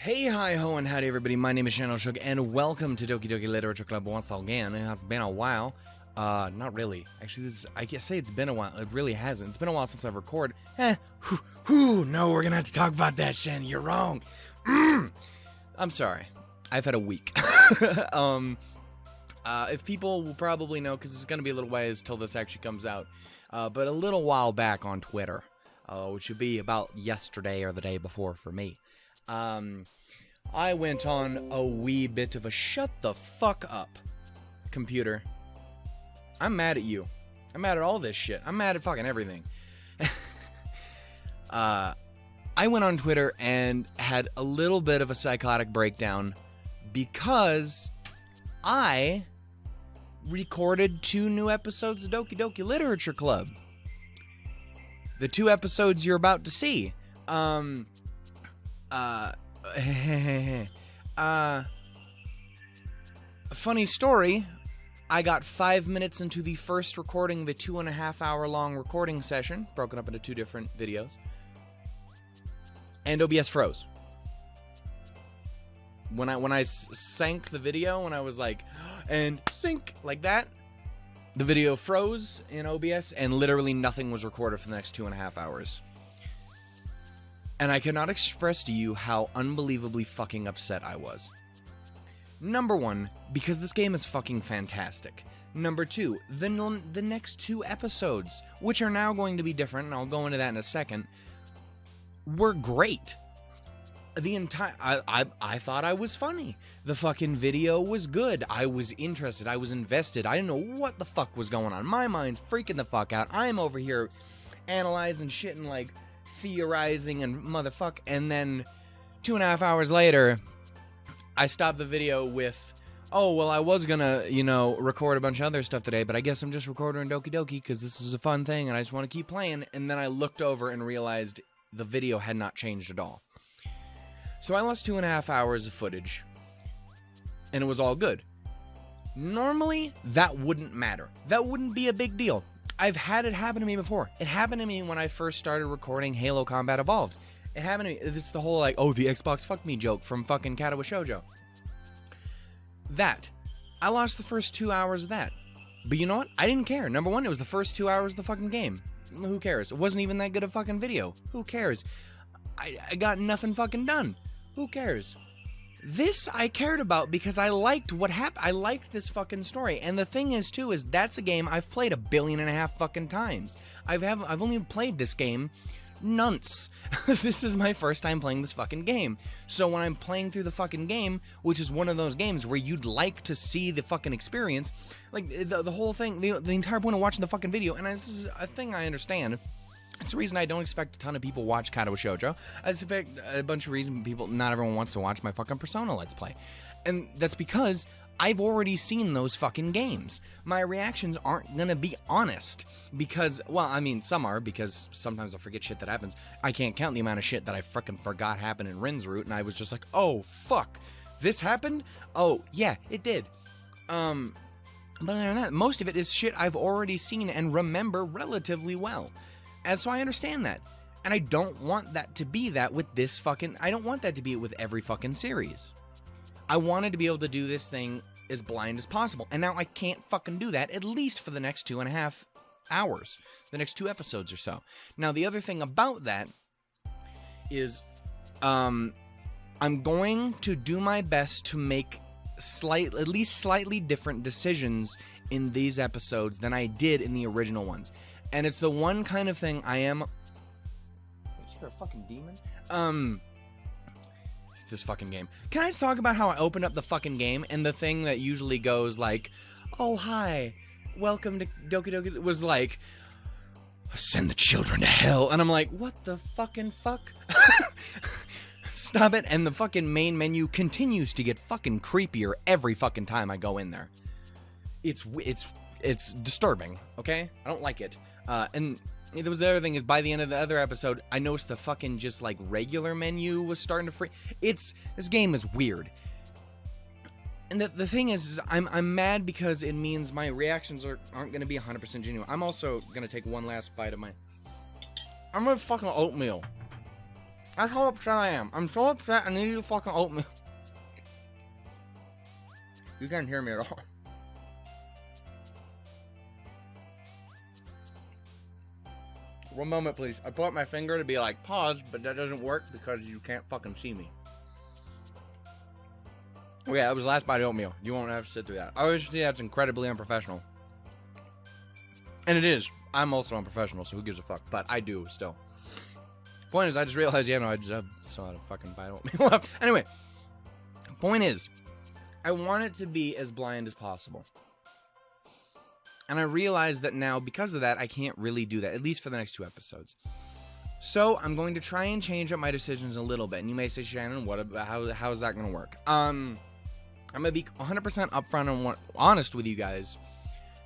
Hey, hi, ho, and howdy, everybody. My name is Channel Shug, and welcome to Doki Doki Literature Club once again. It's been a while. Not really. Actually, I can say it's been a while. It really hasn't. It's been a while since I've recorded. No, we're gonna have to talk about that, Shen. You're wrong. I'm sorry. I've had a week. If people will probably know, because it's gonna be a little ways till this actually comes out, but a little while back on Twitter, which would be about yesterday or the day before for me. I went on a wee bit of a shut the fuck up, computer. I'm mad at you. I'm mad at all this shit. I'm mad at fucking everything. I went on Twitter and had a little bit of a psychotic breakdown because I recorded 2 new episodes of Doki Doki Literature Club. The 2 episodes you're about to see. Funny story, I got 5 minutes into the first recording of a 2.5 hour long recording session, broken up into 2 different videos, and OBS froze. When I sank the video, when I was like, and sync, like that, the video froze in OBS, and literally nothing was recorded for the next 2.5 hours. And I cannot express to you how unbelievably fucking upset I was. Number 1, because this game is fucking fantastic. Number 2, the next 2 episodes, which are now going to be different, and I'll go into that in a second, were great. The entire... I thought I was funny. The fucking video was good. I was interested. I was invested. I didn't know what the fuck was going on. My mind's freaking the fuck out. I'm over here analyzing shit and like... theorizing and motherfuck, and then 2.5 hours later, I stopped the video with, oh, well, I was gonna, record a bunch of other stuff today, but I guess I'm just recording Doki Doki because this is a fun thing and I just want to keep playing, and then I looked over and realized the video had not changed at all. So I lost 2.5 hours of footage, and it was all good. Normally, that wouldn't matter. That wouldn't be a big deal. I've had it happen to me before. It happened to me when I first started recording Halo Combat Evolved. It happened to me. This is the whole, like, oh, the Xbox fuck me joke from fucking Katawa Shoujo. That. I lost the first 2 hours of that. But you know what? I didn't care. Number 1, it was the first 2 hours of the fucking game. Who cares? It wasn't even that good a fucking video. Who cares? I got nothing fucking done. Who cares? This I cared about because I liked what happened. I liked this fucking story. And the thing is, too, is that's a game I've played 1.5 billion fucking times. I've only played this game nonce. This is my first time playing this fucking game. So when I'm playing through the fucking game, which is one of those games where you'd like to see the fucking experience, like the whole thing, the entire point of watching the fucking video, and this is a thing I understand. It's the reason I don't expect a ton of people watch Katawa Shoujo. I expect a bunch of reasons not everyone wants to watch my fucking Persona Let's Play. And that's because I've already seen those fucking games. My reactions aren't gonna be honest. Because, well, I mean, some are, because sometimes I forget shit that happens. I can't count the amount of shit that I frickin' forgot happened in Rin's Route, and I was just like, oh, fuck. This happened? Oh, yeah, it did. But other than that, most of it is shit I've already seen and remember relatively well. And so I understand that. And I don't want that to be that with this fucking... I don't want that to be it with every fucking series. I wanted to be able to do this thing as blind as possible. And now I can't fucking do that, at least for the next 2.5 hours. The next 2 episodes or so. Now, the other thing about that is... I'm going to do my best to make at least slightly different decisions in these episodes than I did in the original ones. And it's the one kind of thing I am... Is there a fucking demon? This fucking game. Can I just talk about how I opened up the fucking game and the thing that usually goes like, oh, hi, welcome to Doki Doki, was like, send the children to hell. And I'm like, what the fucking fuck? Stop it. And the fucking main menu continues to get fucking creepier every fucking time I go in there. It's disturbing, okay? I don't like it. And there was the other thing is by the end of the other episode, I noticed the fucking just like regular menu was starting to freak. This game is weird. And the thing is I'm mad because it means my reactions aren't going to be 100% genuine. I'm also going to take one last bite of I'm going to fucking oatmeal. That's how upset I am. I'm so upset I need you fucking oatmeal. You can't hear me at all. One moment, please. I put up my finger to be like, pause, but that doesn't work because you can't fucking see me. Oh, yeah, that was the last bite of oatmeal. You won't have to sit through that. I always see that's incredibly unprofessional. And it is. I'm also unprofessional, so who gives a fuck? But I do, still. Point is, I just realized, I just still had a fucking bite of oatmeal left. Anyway, point is, I want it to be as blind as possible. And I realize that now, because of that, I can't really do that, at least for the next 2 episodes. So, I'm going to try and change up my decisions a little bit. And you may say, Shannon, how is that going to work? I'm going to be 100% upfront and honest with you guys.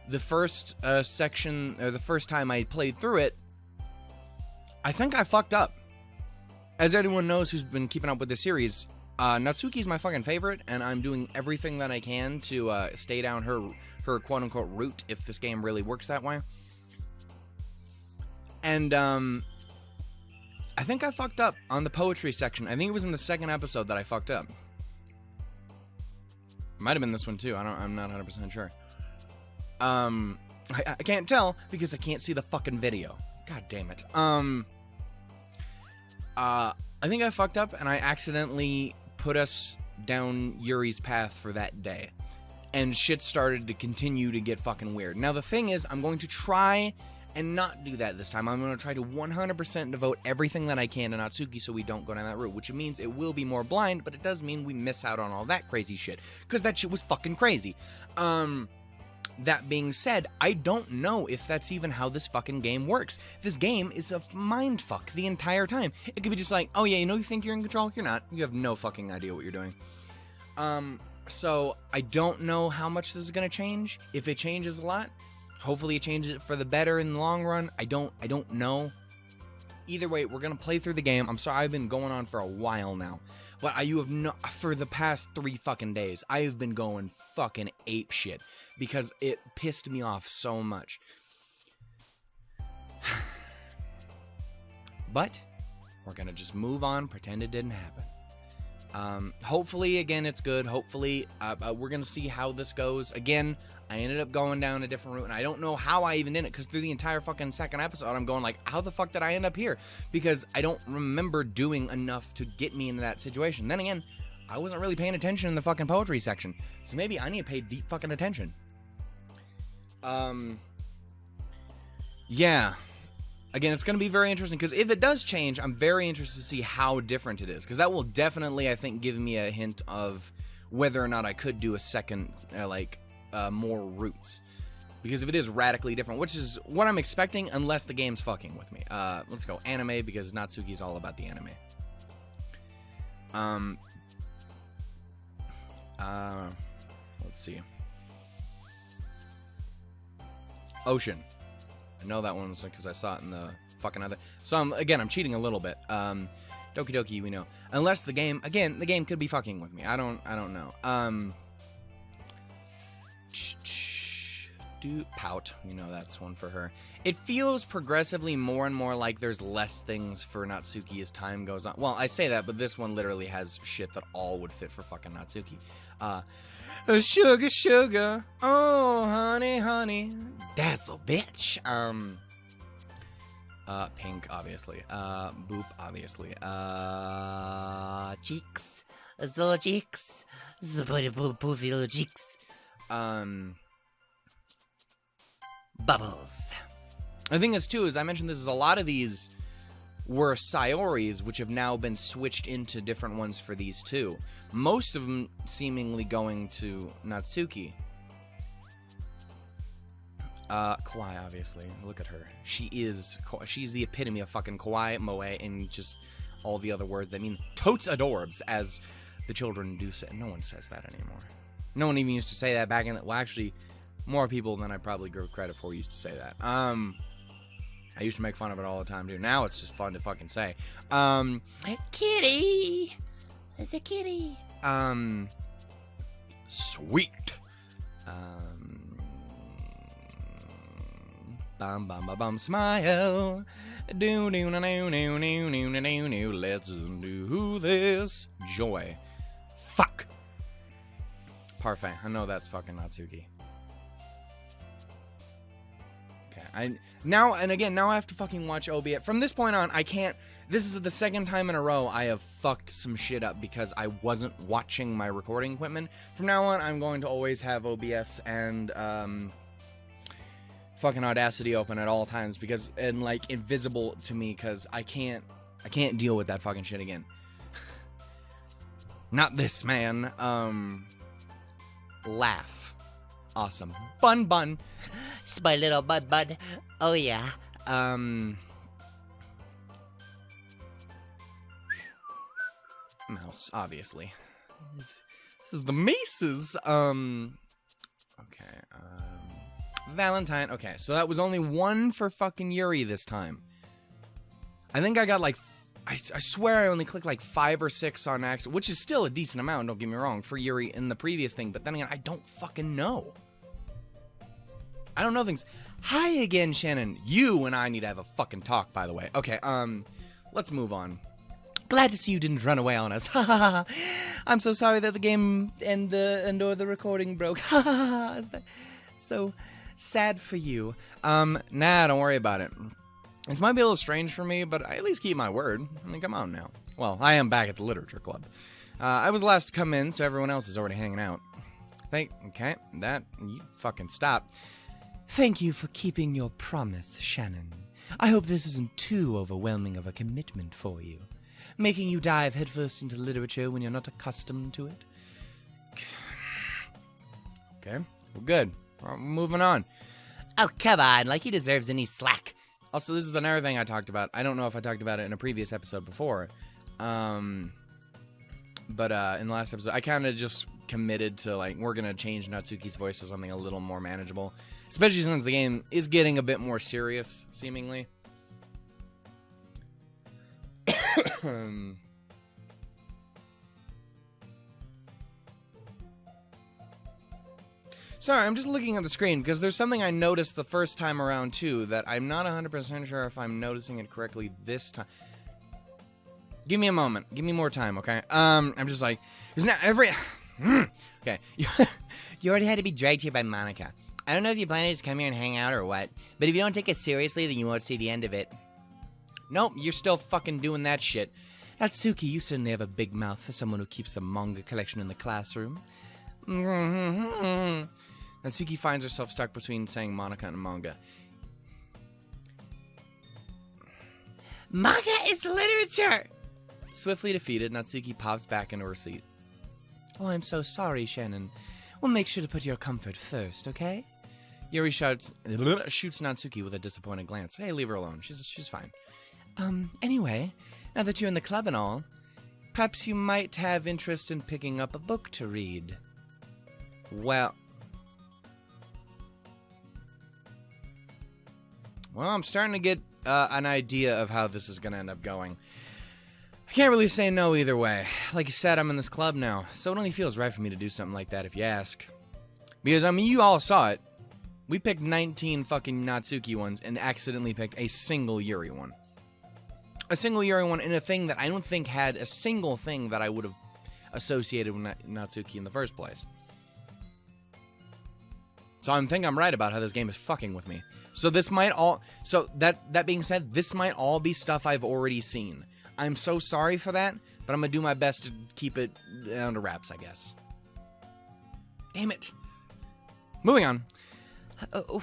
The first section, or the first time I played through it, I think I fucked up. As everyone knows who's been keeping up with this series, Natsuki's my fucking favorite, and I'm doing everything that I can to stay down her quote-unquote route, if this game really works that way. And, I think I fucked up on the poetry section. I think it was in the second episode that I fucked up. Might have been this one, too. I'm not 100% sure. I can't tell, because I can't see the fucking video. God damn it. I think I fucked up, and I accidentally put us down Yuri's path for that day. And shit started to continue to get fucking weird. Now, the thing is, I'm going to try and not do that this time. I'm going to try to 100% devote everything that I can to Natsuki so we don't go down that route, which means it will be more blind, but it does mean we miss out on all that crazy shit, because that shit was fucking crazy. That being said, I don't know if that's even how this fucking game works. This game is a mindfuck the entire time. It could be just like, oh yeah, you think you're in control? You're not. You have no fucking idea what you're doing. So I don't know how much this is going to change. If it changes a lot, hopefully it changes it for the better in the long run. I don't know. Either way, we're going to play through the game. I'm sorry, I've been going on for a while now. But for the past 3 fucking days, I have been going fucking ape shit because it pissed me off so much. But we're going to just move on, pretend it didn't happen. Hopefully, again, it's good. Hopefully, we're going to see how this goes. Again, I ended up going down a different route, and I don't know how I even did it, because through the entire fucking second episode, I'm going like, how the fuck did I end up here? Because I don't remember doing enough to get me into that situation. Then again, I wasn't really paying attention in the fucking poetry section, so maybe I need to pay deep fucking attention. Yeah. Again, it's going to be very interesting, because if it does change, I'm very interested to see how different it is, because that will definitely, I think, give me a hint of whether or not I could do a second, more routes. Because if it is radically different, which is what I'm expecting, unless the game's fucking with me. Let's go anime, because Natsuki's all about the anime. Let's see. Ocean. I know that one was because I saw it in the fucking other. So I'm cheating a little bit. Doki Doki, we know. Unless the game could be fucking with me. I don't know. Pout. You know that's one for her. It feels progressively more and more like there's less things for Natsuki as time goes on. Well, I say that, but this one literally has shit that all would fit for fucking Natsuki. Sugar, sugar. Oh, honey, honey. Dazzle, bitch. Pink, obviously. Boop, obviously. Cheeks. So cheeks. So poofy little cheeks. Bubbles. The thing is, too, is I mentioned this is a lot of these were Sayoris, which have now been switched into different ones for these two. Most of them seemingly going to Natsuki. Kawaii, obviously. Look at her. She's the epitome of fucking kawaii, moe, and just all the other words that mean totes adorbs, as the children do say. No one says that anymore. No one even used to say that back in the... Well, actually, more people than I probably give credit for used to say that. I used to make fun of it all the time, too. Now it's just fun to fucking say. Kitty! It's a kitty. Sweet. Bum, bum, bum, bum, smile. Let's do this. Joy. Fuck. Parfait. I know that's fucking Natsuki. Okay. Now I have to fucking watch OBS. From this point on, I can't. This is the second time in a row I have fucked some shit up because I wasn't watching my recording equipment. From now on, I'm going to always have OBS and fucking Audacity open at all times because and like invisible to me because I can't deal with that fucking shit again. Not this, man. Laugh. Awesome. Bun. It's my little bud. Oh yeah. Mouse, obviously. This is the Maces. Okay. Valentine. Okay, so that was only one for fucking Yuri this time. I think I got like, I swear I only clicked like 5 or 6 on accident, which is still a decent amount, don't get me wrong, for Yuri in the previous thing, but then again, I don't fucking know. I don't know things. Hi again, Shannon. You and I need to have a fucking talk, by the way. Okay, let's move on. Glad to see you didn't run away on us. Ha ha ha. I'm so sorry that the game and the recording broke. Ha ha ha. Is that so sad for you? Nah, don't worry about it. This might be a little strange for me, but I at least keep my word. I mean, come on now. Well, I am back at the literature club. I was the last to come in, so everyone else is already hanging out. Okay, that, you fucking stop. Thank you for keeping your promise, Shannon. I hope this isn't too overwhelming of a commitment for you, making you dive headfirst into literature when you're not accustomed to it. Okay, well, good. Well, moving on. Oh, come on, like he deserves any slack. Also, this is another thing I talked about. I don't know if I talked about it in a previous episode before. But in the last episode, I kind of just committed to, like, we're going to change Natsuki's voice to something a little more manageable. Especially since the game is getting a bit more serious, seemingly. Sorry, I'm just looking at the screen because there's something I noticed the first time around too that I'm not 100% sure if I'm noticing it correctly this time. Give me a moment. Give me more time, okay? I'm just like, isn't that every... Okay. You already had to be dragged here by Monica. I don't know if you plan to just come here and hang out or what, but if you don't take it seriously, then you won't see the end of it. Nope, you're still fucking doing that shit. Natsuki, you certainly have a big mouth for someone who keeps the manga collection in the classroom. Natsuki finds herself stuck between saying Monica and manga. Manga is literature! Swiftly defeated, Natsuki pops back into her seat. Oh, I'm so sorry, Shannon. We'll make sure to put your comfort first, okay? Yuri shoots Natsuki with a disappointed glance. Hey, leave her alone. She's fine. Anyway, now that you're in the club and all, perhaps you might have interest in picking up a book to read. Well, I'm starting to get an idea of how this is going to end up going. I can't really say no either way. Like you said, I'm in this club now, so it only feels right for me to do something like that if you ask. Because, I mean, you all saw it. We picked 19 fucking Natsuki ones and accidentally picked a single Yuri one. A single Yuri one in a thing that I don't think had a single thing that I would have associated with Natsuki in the first place. So I think I'm right about how this game is fucking with me. So this might all... So that being said, this might all be stuff I've already seen. I'm so sorry for that, but I'm going to do my best to keep it under wraps, I guess. Damn it. Moving on.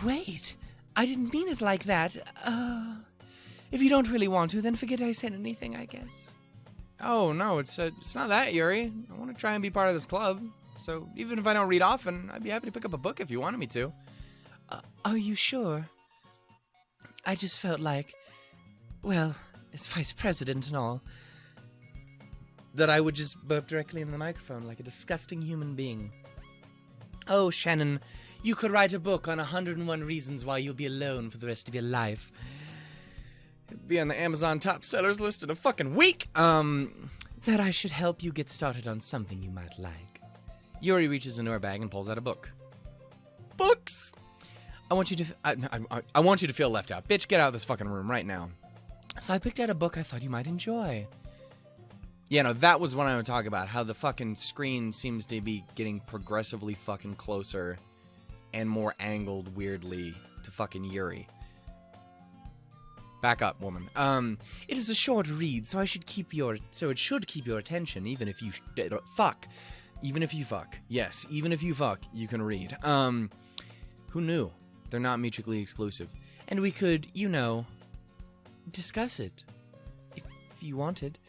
Wait. I didn't mean it like that. If you don't really want to, then forget I said anything, I guess. Oh, no, it's not that, Yuri. I want to try and be part of this club. So even if I don't read often, I'd be happy to pick up a book if you wanted me to. Are you sure? I just felt like, well, as vice president and all, that I would just burp directly into the microphone like a disgusting human being. Oh, Shannon, you could write a book on 101 reasons why you'll be alone for the rest of your life. It'd be on the Amazon top sellers list in a fucking week. That I should help you get started on something you might like. Yuri reaches into her bag and pulls out a book. Books! I want you to... I want you to feel left out. Bitch, get out of this fucking room right now. So I picked out a book I thought you might enjoy. Yeah, no, that was what I would talk about. How the fucking screen seems to be getting progressively fucking closer and more angled weirdly to fucking Yuri. Back up, woman. It is a short read, so it should keep your attention, even if you fuck. Even if you fuck. Yes, even if you fuck, you can read. Who knew? They're not mutually exclusive. And we could, discuss it. If you wanted.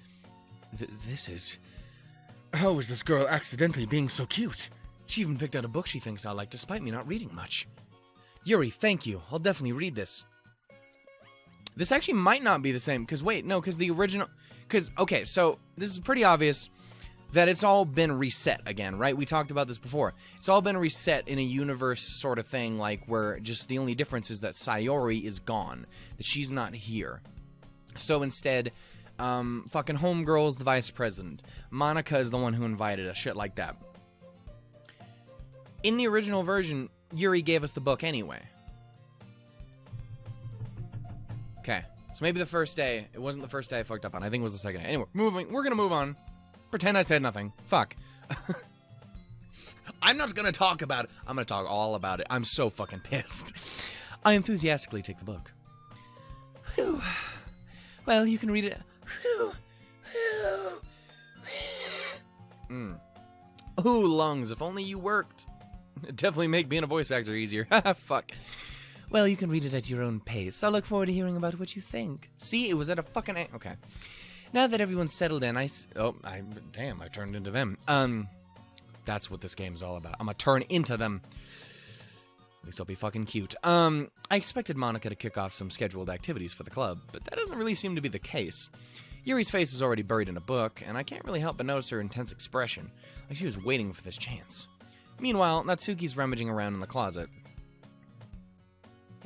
This is... How is this girl accidentally being so cute? She even picked out a book she thinks I like, despite me not reading much. Yuri, thank you. I'll definitely read this. This actually might not be the same, because the original... Okay, so this is pretty obvious that it's all been reset again, right? We talked about this before. It's all been reset in a universe sort of thing, like, where just the only difference is that Sayori is gone, that she's not here. So instead, fucking Homegirl's the vice president. Monica is the one who invited us, shit like that. In the original version, Yuri gave us the book anyway. Okay, so maybe the first day, it wasn't the first day I fucked up on, I think it was the second day. Anyway, we're gonna move on. Pretend I said nothing. Fuck. I'm not gonna talk about it. I'm gonna talk all about it. I'm so fucking pissed. I enthusiastically take the book. Whew. Well, you can read it. Ooh, lungs, if only you worked. It'd definitely make being a voice actor easier. Fuck. Well, you can read it at your own pace. I look forward to hearing about what you think. See, it was at a fucking... Okay. Now that everyone's settled in, I turned into them. That's what this game's all about. I'm gonna turn into them. At least I'll be fucking cute. I expected Monica to kick off some scheduled activities for the club, but that doesn't really seem to be the case. Yuri's face is already buried in a book, and I can't really help but notice her intense expression, like she was waiting for this chance. Meanwhile, Natsuki's rummaging around in the closet.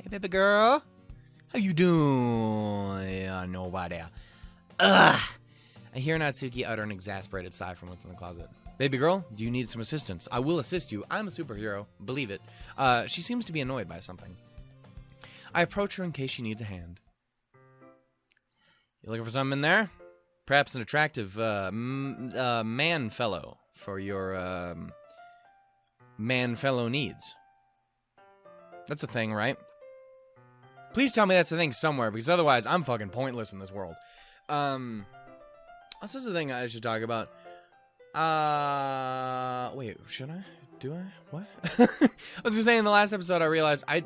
Hey, baby girl. How you doing? Nobody. Ugh! I hear Natsuki utter an exasperated sigh from within the closet. Baby girl, do you need some assistance? I will assist you. I'm a superhero. Believe it. She seems to be annoyed by something. I approach her in case she needs a hand. You looking for something in there? Perhaps an attractive man fellow for your man fellow needs. That's a thing, right? Please tell me that's a thing somewhere, because otherwise I'm fucking pointless in this world. This is the thing I should talk about. Wait, should I? Do I? What? I was gonna say in the last episode I realized I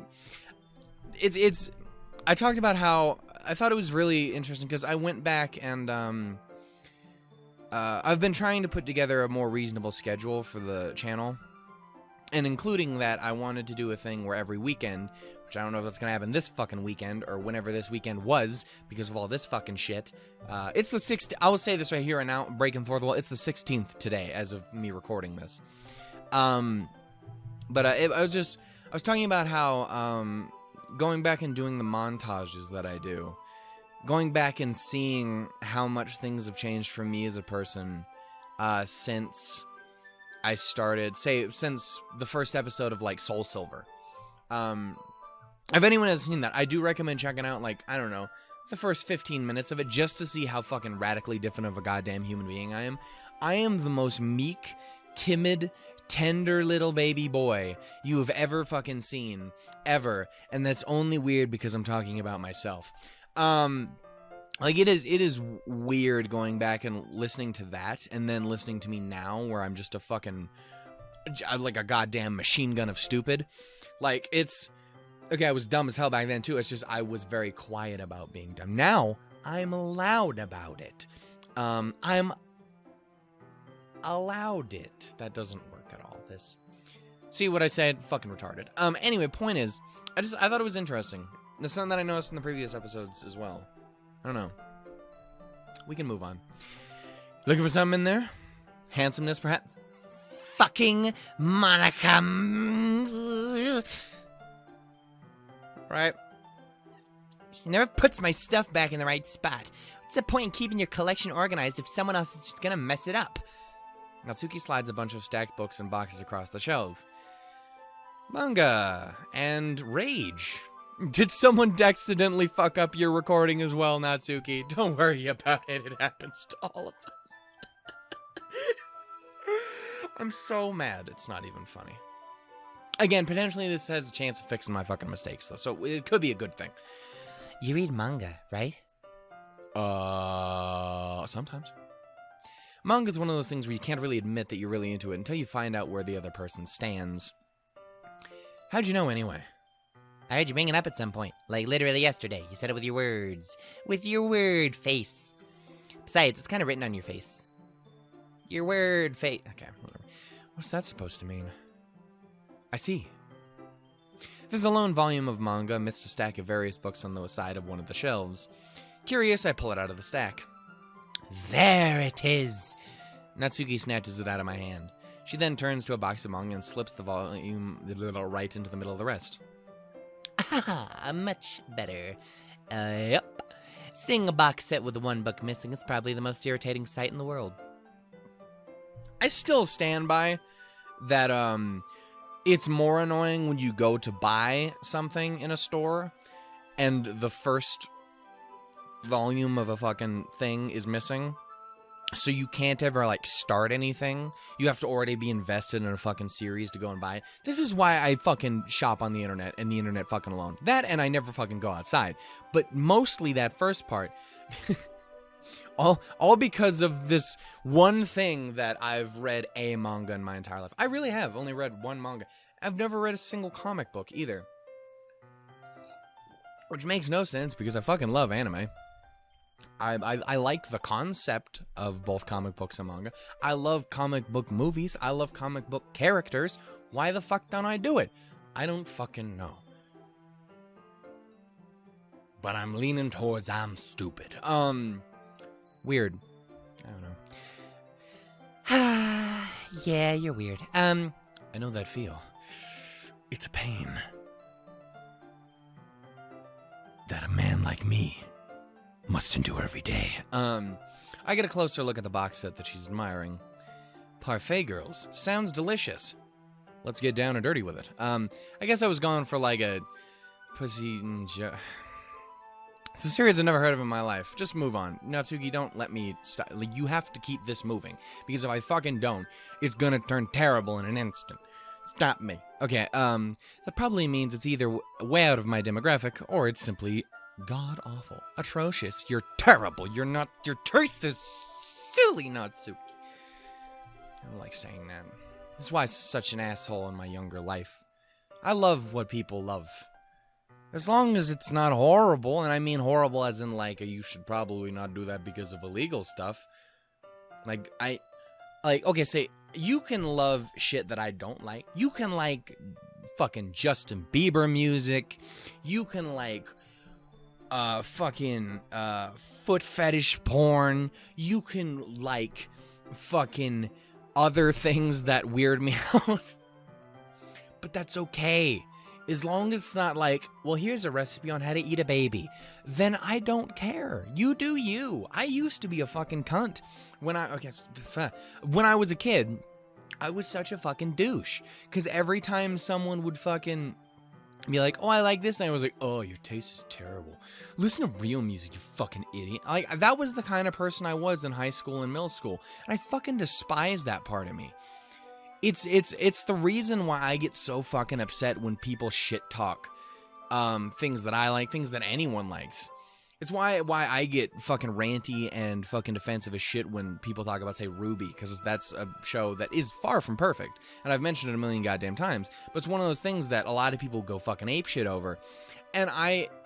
talked about how I thought it was really interesting because I went back and I've been trying to put together a more reasonable schedule for the channel. And including that, I wanted to do a thing where every weekend, which I don't know if that's going to happen this fucking weekend or whenever this weekend was because of all this fucking shit. It's the 6th. I will say this right here and now, breaking fourth wall. It's the 16th today as of me recording this. I was talking about how going back and doing the montages that I do, going back and seeing how much things have changed for me as a person since I started, since the first episode of, like, Soul Silver. If anyone has seen that, I do recommend checking out, like, I don't know, the first 15 minutes of it, just to see how fucking radically different of a goddamn human being I am. I am the most meek, timid, tender little baby boy you have ever fucking seen, ever. And that's only weird because I'm talking about myself. Like, it is weird going back and listening to that, and then listening to me now, where I'm just a fucking, like a goddamn machine gun of stupid. Like, it's, okay, I was dumb as hell back then, too. It's just, I was very quiet about being dumb. Now, I'm loud about it. I'm allowed it. That doesn't work at all. This, see what I said? Fucking retarded. Anyway, point is, I thought it was interesting. It's something that I noticed in the previous episodes as well. I don't know. We can move on. Looking for something in there? Handsomeness, perhaps? Fucking Monica. Right. She never puts my stuff back in the right spot. What's the point in keeping your collection organized if someone else is just gonna mess it up? Natsuki slides a bunch of stacked books and boxes across the shelf. Manga and Rage. Did someone accidentally fuck up your recording as well, Natsuki? Don't worry about it. It happens to all of us. I'm so mad. It's not even funny. Again, potentially this has a chance of fixing my fucking mistakes, though, so it could be a good thing. You read manga, right? Sometimes. Manga is one of those things where you can't really admit that you're really into it until you find out where the other person stands. How'd you know, anyway? I heard you bring it up at some point, like literally yesterday. You said it with your words. With your word face. Besides, it's kind of written on your face. Your word face. Okay, whatever. What's that supposed to mean? I see. There's a lone volume of manga amidst a stack of various books on the side of one of the shelves. Curious, I pull it out of the stack. There it is. Natsuki snatches it out of my hand. She then turns to a box of manga and slips the volume right into the middle of the rest. Ah, much better. Yep. Seeing a box set with the one book missing is probably the most irritating sight in the world. I still stand by that, it's more annoying when you go to buy something in a store and the first volume of a fucking thing is missing. So you can't ever, like, start anything. You have to already be invested in a fucking series to go and buy it. This is why I fucking shop on the internet and the internet fucking alone. That and I never fucking go outside. But mostly that first part. all because of this one thing that I've read a manga in my entire life. I really have only read one manga. I've never read a single comic book either. Which makes no sense because I fucking love anime. I like the concept of both comic books and manga. I love comic book movies. I love comic book characters. Why the fuck don't I do it? I don't fucking know. But I'm leaning towards I'm stupid. Weird. I don't know. Yeah, you're weird. I know that feel. It's a pain. That a man like me must endure every day. I get a closer look at the box set that she's admiring. Parfait Girls. Sounds delicious. Let's get down and dirty with it. I guess I was going for like a pussy... It's a series I've never heard of in my life. Just move on. Natsuki, don't let me stop. Like, you have to keep this moving. Because if I fucking don't, it's gonna turn terrible in an instant. Stop me. Okay, that probably means it's either way out of my demographic, or it's simply god-awful. Atrocious. You're terrible. You're not... Your taste is silly, Natsuki. I don't like saying that. This is why I'm such an asshole in my younger life. I love what people love. As long as it's not horrible, and I mean horrible as in, like, you should probably not do that because of illegal stuff. Like, okay, say, you can love shit that I don't like. You can like fucking Justin Bieber music. You can like fucking foot fetish porn. You can like fucking other things that weird me out. But that's okay. As long as it's not like, well, here's a recipe on how to eat a baby. Then I don't care. You do you. I used to be a fucking cunt. When I was a kid, I was such a fucking douche. Because every time someone would fucking be like, oh, I like this, and I was like, oh, your taste is terrible. Listen to real music, you fucking idiot. Like, that was the kind of person I was in high school and middle school. And I fucking despise that part of me. It's the reason why I get so fucking upset when people shit talk things that I like, things that anyone likes. It's why I get fucking ranty and fucking defensive as shit when people talk about, say, Ruby, because that's a show that is far from perfect, and I've mentioned it a million goddamn times, but it's one of those things that a lot of people go fucking apeshit over, and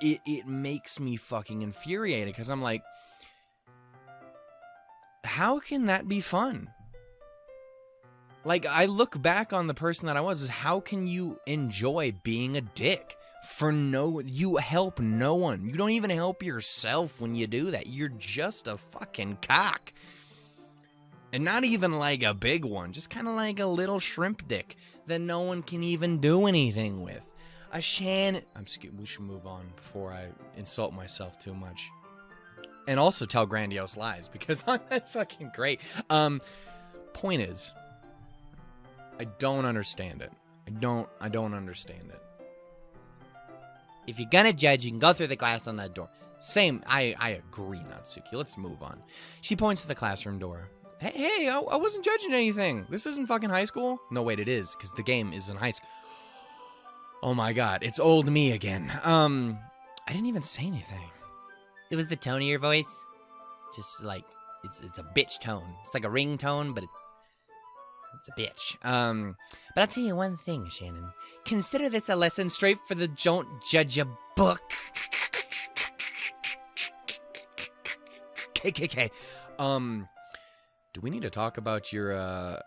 it makes me fucking infuriated, because I'm like, how can that be fun? Like, I look back on the person that I was, how can you enjoy being a dick? You help no one. You don't even help yourself when you do that. You're just a fucking cock. And not even like a big one, just kind of like a little shrimp dick that no one can even do anything with. We should move on before I insult myself too much. And also tell grandiose lies, because I'm not fucking great. Point is, I don't understand it. I don't understand it. If you're gonna judge, you can go through the glass on that door. Same, I agree, Natsuki. Let's move on. She points to the classroom door. Hey, I wasn't judging anything. This isn't fucking high school. No, wait, it is, because the game is in high school. Oh my god, it's old me again. I didn't even say anything. It was the tone of your voice. Just like, it's a bitch tone. It's like a ring tone, but it's a bitch. But I'll tell you one thing, Shannon. Consider this a lesson straight for the don't judge a book. KKK. Do we need to talk about your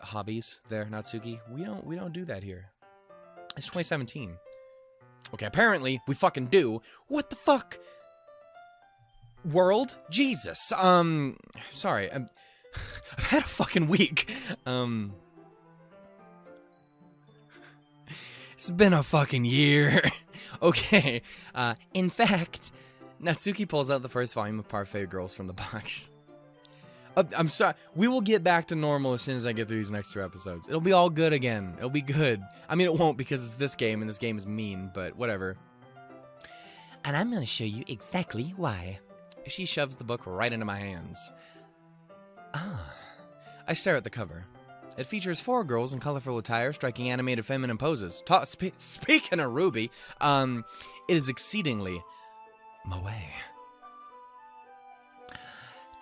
hobbies there, Natsuki? We don't do that here. It's 2017. Okay, apparently we fucking do. What the fuck? World? Jesus. Sorry. I've had a fucking week. It's been a fucking year. Okay. In fact, Natsuki pulls out the first volume of Parfait Girls from the box. I'm sorry. We will get back to normal as soon as I get through these next 2 episodes. It'll be all good again. It'll be good. I mean, it won't because it's this game, and this game is mean, but whatever. And I'm gonna show you exactly why. She shoves the book right into my hands. I stare at the cover. It features 4 girls in colorful attire striking animated feminine poses. Speaking of Ruby, it is exceedingly moe.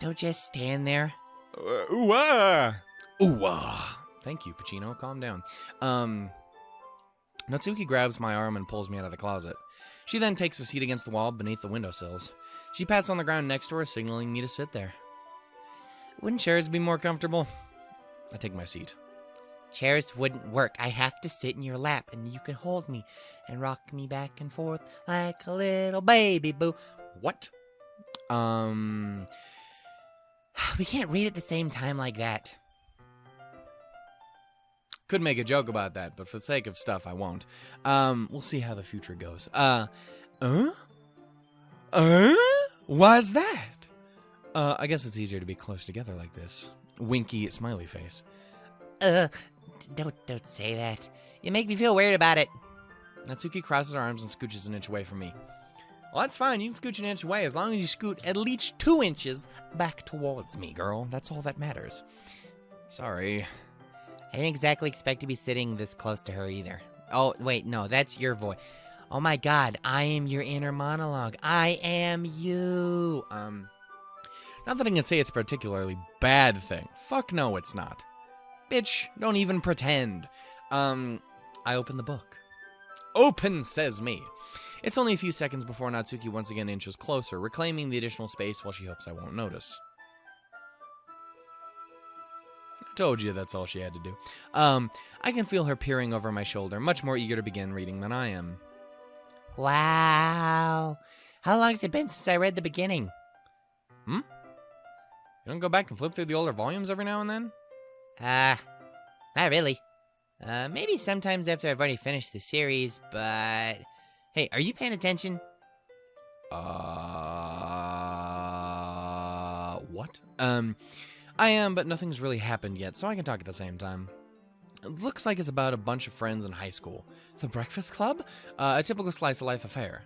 Don't just stand there. Thank you, Pacino. Calm down. Natsuki grabs my arm and pulls me out of the closet. She then takes a seat against the wall beneath the windowsills. She pats on the ground next to her, signaling me to sit there. Wouldn't chairs be more comfortable? I take my seat. Chairs wouldn't work. I have to sit in your lap, and you can hold me and rock me back and forth like a little baby boo. What? We can't read at the same time like that. Could make a joke about that, but for the sake of stuff, I won't. We'll see how the future goes. Why's that? I guess it's easier to be close together like this. Winky smiley face. Don't say that. You make me feel weird about it. Natsuki crosses her arms and scooches an inch away from me. Well, that's fine. You can scooch an inch away as long as you scoot at least 2 inches back towards me, girl. That's all that matters. Sorry. I didn't exactly expect to be sitting this close to her either. Oh, wait, no, that's your voice. Oh my god, I am your inner monologue. I am you. Not that I can say it's a particularly bad thing. Fuck no, it's not. Bitch, don't even pretend. I open the book. Open, says me. It's only a few seconds before Natsuki once again inches closer, reclaiming the additional space while she hopes I won't notice. I told you that's all she had to do. I can feel her peering over my shoulder, much more eager to begin reading than I am. Wow. How long has it been since I read the beginning? You don't go back and flip through the older volumes every now and then? Not really. Maybe sometimes after I've already finished the series, but... Hey, are you paying attention? What? I am, but nothing's really happened yet, so I can talk at the same time. It looks like it's about a bunch of friends in high school. The Breakfast Club? A typical slice-of-life affair.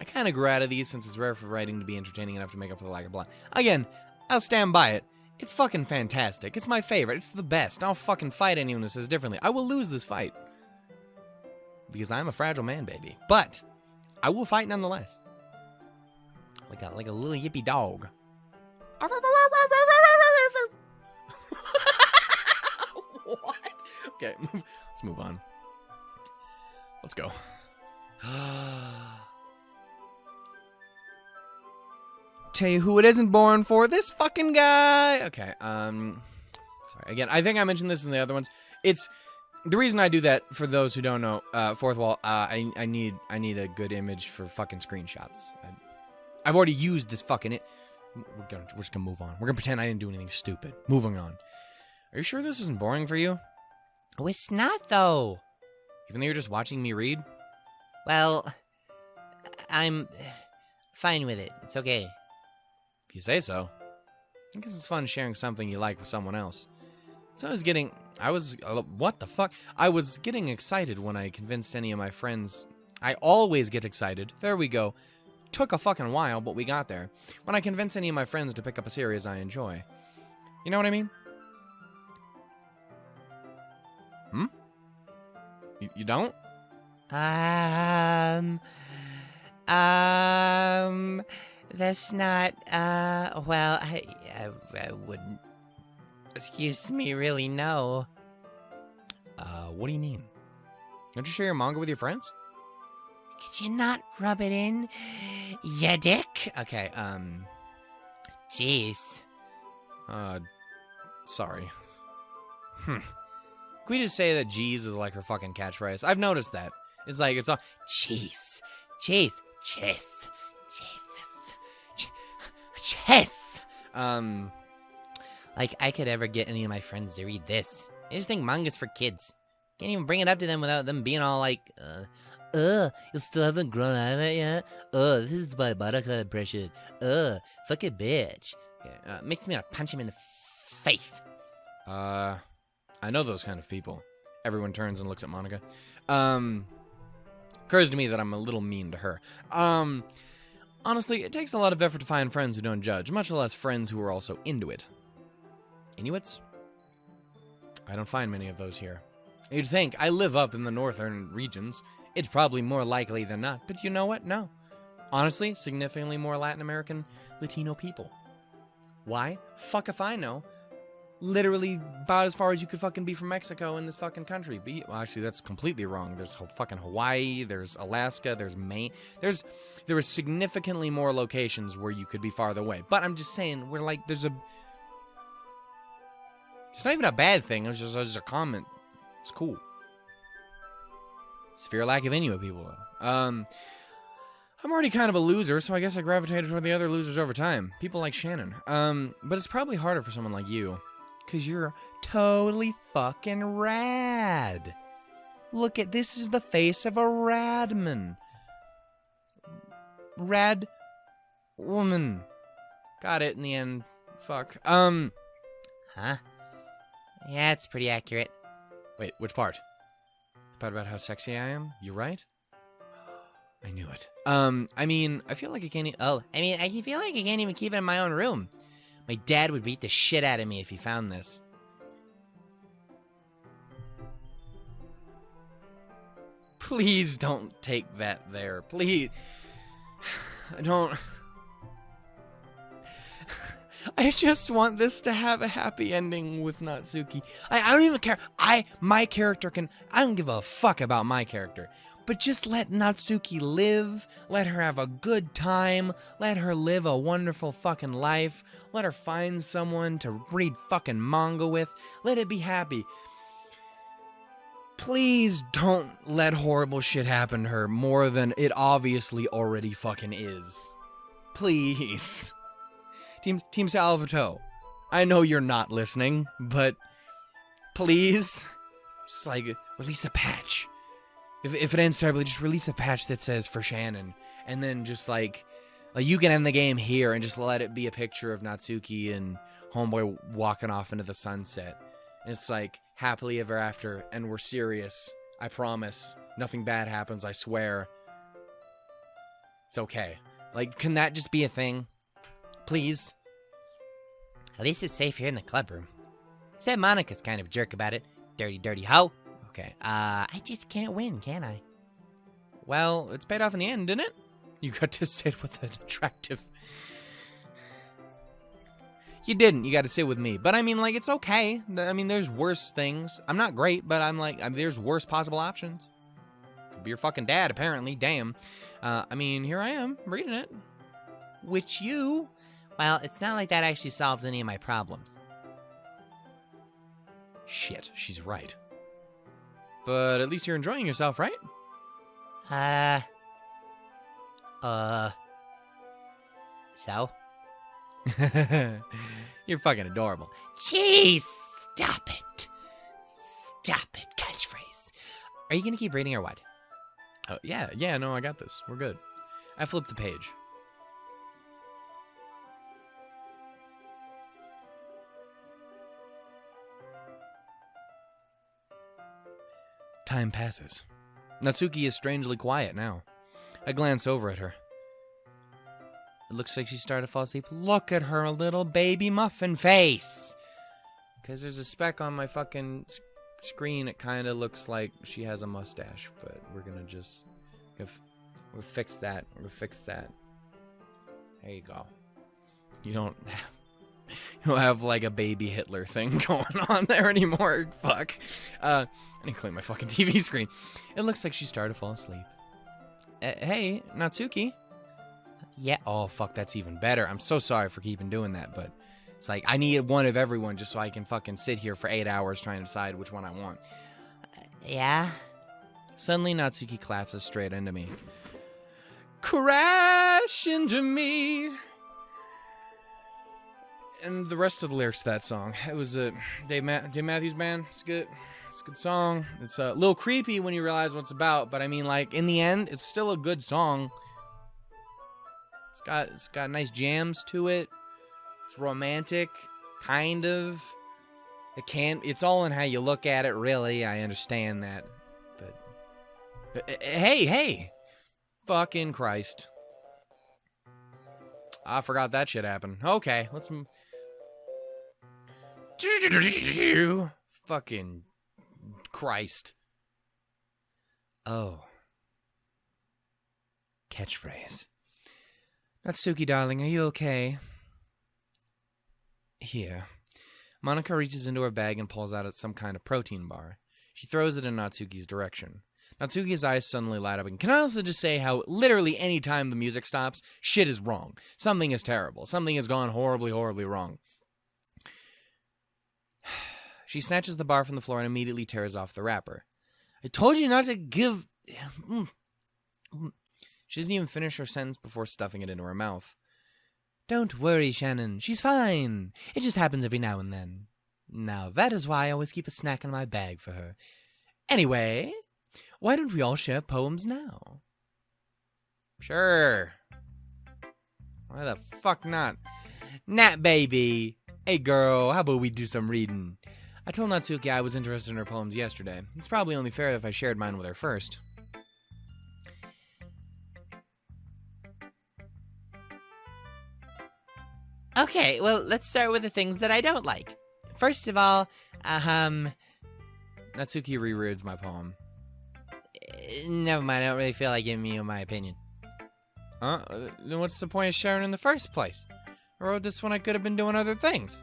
I kind of grew out of these since it's rare for writing to be entertaining enough to make up for the lack of plot. Again, I'll stand by it. It's fucking fantastic. It's my favorite. It's the best. I'll fucking fight anyone who says differently. I will lose this fight. Because I'm a fragile man, baby. But I will fight nonetheless. Like a little yippy dog. What? Okay, let's move on. Let's go. Tell you who it isn't born for, this fucking guy. Okay, sorry. Again, I think I mentioned this in the other ones. It's the reason I do that, for those who don't know, fourth wall, I need a good image for fucking screenshots. I've already used this fucking we're just gonna move on. We're gonna pretend I didn't do anything stupid. Moving on. Are you sure this isn't boring for you? Oh, it's not, though. Even though you're just watching me read? Well, I'm fine with it. It's okay. If you say so. I guess it's fun sharing something you like with someone else. So what the fuck? I was getting excited when I convinced any of my friends I always get excited. There we go. Took a fucking while, but we got there. When I convince any of my friends to pick up a series I enjoy. You know what I mean? You don't? That's not, well, I wouldn't, excuse me, really, no. What do you mean? Don't you share your manga with your friends? Could you not rub it in, ya dick? Okay, Jeez. Sorry. Can we just say that G's is like her fucking catchphrase? I've noticed that. It's like, it's all, Jeez. Jeez. Jeez. Jesus. Chess. Like, I could ever get any of my friends to read this. I just think manga's for kids. Can't even bring it up to them without them being all like, you still haven't grown out of it yet? This is my Baraka impression. Fucking bitch. yeah, Makes me want to punch him in the face. I know those kind of people. Everyone turns and looks at Monica. Occurs to me that I'm a little mean to her. Honestly, it takes a lot of effort to find friends who don't judge, much less friends who are also into it. Inuits? I don't find many of those here. You'd think I live up in the northern regions. It's probably more likely than not, but you know what? No. Honestly, significantly more Latin American, Latino people. Why? Fuck if I know. Literally about as far as you could fucking be from Mexico in this fucking country. Well, actually, that's completely wrong. There's fucking Hawaii, there's Alaska, there's Maine. There are significantly more locations where you could be farther away. But I'm just saying, we're like, it's not even a bad thing. It's just a comment. It's cool. Sphere lack of Inuit people, though. I'm already kind of a loser, so I guess I gravitated toward the other losers over time. People like Shannon. But it's probably harder for someone like you. Because you're totally fucking rad. Look at this is the face of a radman. Rad woman. Got it in the end. Fuck. Huh? Yeah, it's pretty accurate. Wait, which part? The part about how sexy I am? You right? I knew it. I mean, I feel like I can't. I feel like I can't even keep it in my own room. My dad would beat the shit out of me if he found this. Please don't take that there. Please. I don't. I just want this to have a happy ending with Natsuki. I don't even care. My character can. I don't give a fuck about my character. But just let Natsuki live. Let her have a good time. Let her live a wonderful fucking life. Let her find someone to read fucking manga with. Let it be happy. Please don't let horrible shit happen to her more than it obviously already fucking is. Please. Team Salvatore, I know you're not listening, but please, just like, release a patch. If it ends terribly, just release a patch that says for Shannon, and then just like you can end the game here and just let it be a picture of Natsuki and Homeboy walking off into the sunset. And it's like, happily ever after, and we're serious. I promise. Nothing bad happens, I swear. It's okay. Like, can that just be a thing? Please? At least it's safe here in the club room. Instead, Monica's kind of a jerk about it. Dirty, dirty hoe. Okay. I just can't win, can I? Well, it's paid off in the end, didn't it? You got to sit with an attractive... You didn't. You got to sit with me. But I mean, like, it's okay. I mean, there's worse things. I'm not great, but there's worse possible options. Could be your fucking dad, apparently. Damn. I mean, here I am, reading it. Which you... Well, it's not like that actually solves any of my problems. Shit, she's right. But at least you're enjoying yourself, right? So? You're fucking adorable. Jeez, stop it. Stop it, catchphrase. Are you gonna keep reading or what? Oh, yeah, no, I got this. We're good. I flipped the page. Time passes. Natsuki is strangely quiet now. I glance over at her. It looks like she started to fall asleep. Look at her little baby muffin face! Because there's a speck on my fucking screen. It kind of looks like she has a mustache. But we're going to just... We'll fix that. We'll fix that. There you go. You don't have like a baby Hitler thing going on there anymore. Fuck. I didn't clean my fucking TV screen. It looks like she started to fall asleep. Hey, Natsuki. Yeah. Oh, fuck, that's even better. I'm so sorry for keeping doing that, but it's like I need one of everyone just so I can fucking sit here for 8 hours trying to decide which one I want. Yeah? Suddenly, Natsuki collapses straight into me. Crash into me. And the rest of the lyrics to that song. It was a Dave Matthews Band. It's good. It's a good song. It's a little creepy when you realize what it's about, but I mean, like, in the end, it's still a good song. It's got nice jams to it. It's romantic, kind of. It's all in how you look at it, really. I understand that. But hey. Fucking Christ. I forgot that shit happened. Okay, let's fucking Christ. Oh. Catchphrase. Natsuki, darling, are you okay? Here. Monica reaches into her bag and pulls out some kind of protein bar. She throws it in Natsuki's direction. Natsuki's eyes suddenly light up. And can I also just say how literally any time the music stops, shit is wrong. Something is terrible. Something has gone horribly, horribly wrong. She snatches the bar from the floor and immediately tears off the wrapper. I told you not to give... She doesn't even finish her sentence before stuffing it into her mouth. Don't worry, Shannon. She's fine. It just happens every now and then. Now, that is why I always keep a snack in my bag for her. Anyway, why don't we all share poems now? Sure. Why the fuck not? Nat, baby. Hey, girl, how about we do some reading? I told Natsuki I was interested in her poems yesterday. It's probably only fair if I shared mine with her first. Okay, well, let's start with the things that I don't like. First of all, Natsuki rereads my poem. Never mind, I don't really feel like giving you my opinion. Then what's the point of sharing in the first place? I wrote this when I could have been doing other things.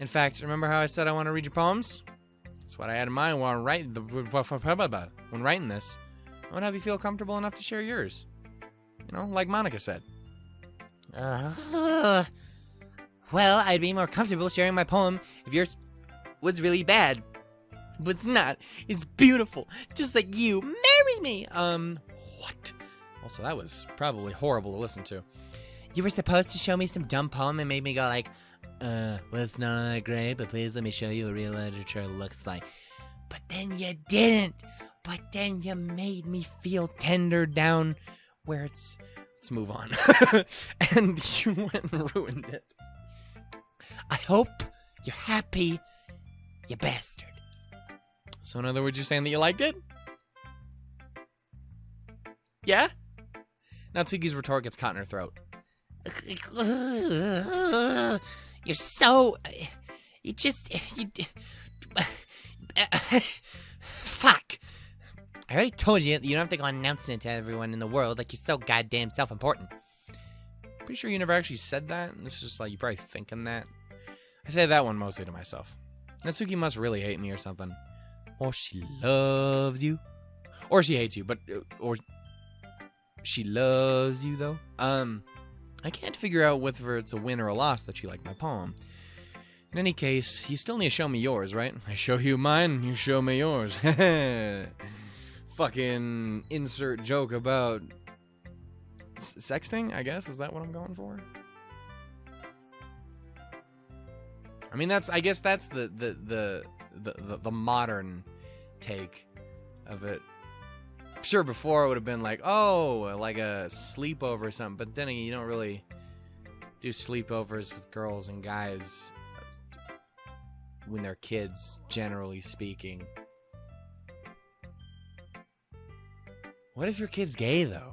In fact, remember how I said I want to read your poems? That's what I had in mind when writing this. I want to have you feel comfortable enough to share yours. You know, like Monica said. Well, I'd be more comfortable sharing my poem if yours was really bad. But it's not. It's beautiful. Just like you. Marry me! What? Also, that was probably horrible to listen to. You were supposed to show me some dumb poem and made me go like, well, it's not that great, but please let me show you what real literature looks like. But then you didn't. But then you made me feel tender down where it's... Let's move on. And you went and ruined it. I hope you're happy, you bastard. So in other words, you're saying that you liked it? Yeah? Natsuki's retort gets caught in her throat. You're so... Fuck. I already told you don't have to go announcing it to everyone in the world like you're so goddamn self-important. Pretty sure you never actually said that. It's just like you're probably thinking that. I say that one mostly to myself. Natsuki must really hate me or something. Or she loves you. Or she hates you, but... Or... She loves you, though. I can't figure out whether it's a win or a loss that she liked my poem. In any case, you still need to show me yours, right? I show you mine, you show me yours. Fucking insert joke about sexting, I guess. Is that what I'm going for? I mean, I guess that's the modern take of it. Sure, before it would have been like, oh, like a sleepover or something. But then again, you don't really do sleepovers with girls and guys when they're kids, generally speaking. What if your kid's gay, though?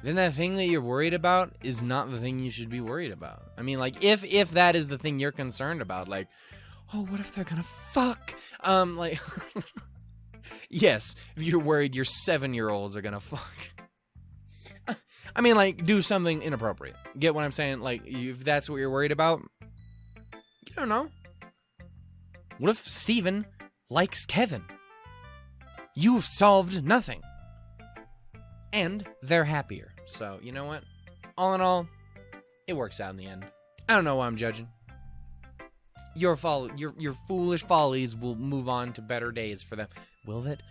Then that thing that you're worried about is not the thing you should be worried about. I mean, like, if that is the thing you're concerned about, like, oh, what if they're gonna fuck? Like, yes, if you're worried your 7-year-olds are gonna fuck. I mean, like, do something inappropriate. Get what I'm saying? Like, if that's what you're worried about, you don't know. What if Steven likes Kevin? You've solved nothing. And they're happier. So, you know what? All in all, it works out in the end. I don't know why I'm judging. Your foolish follies will move on to better days for them. Will it?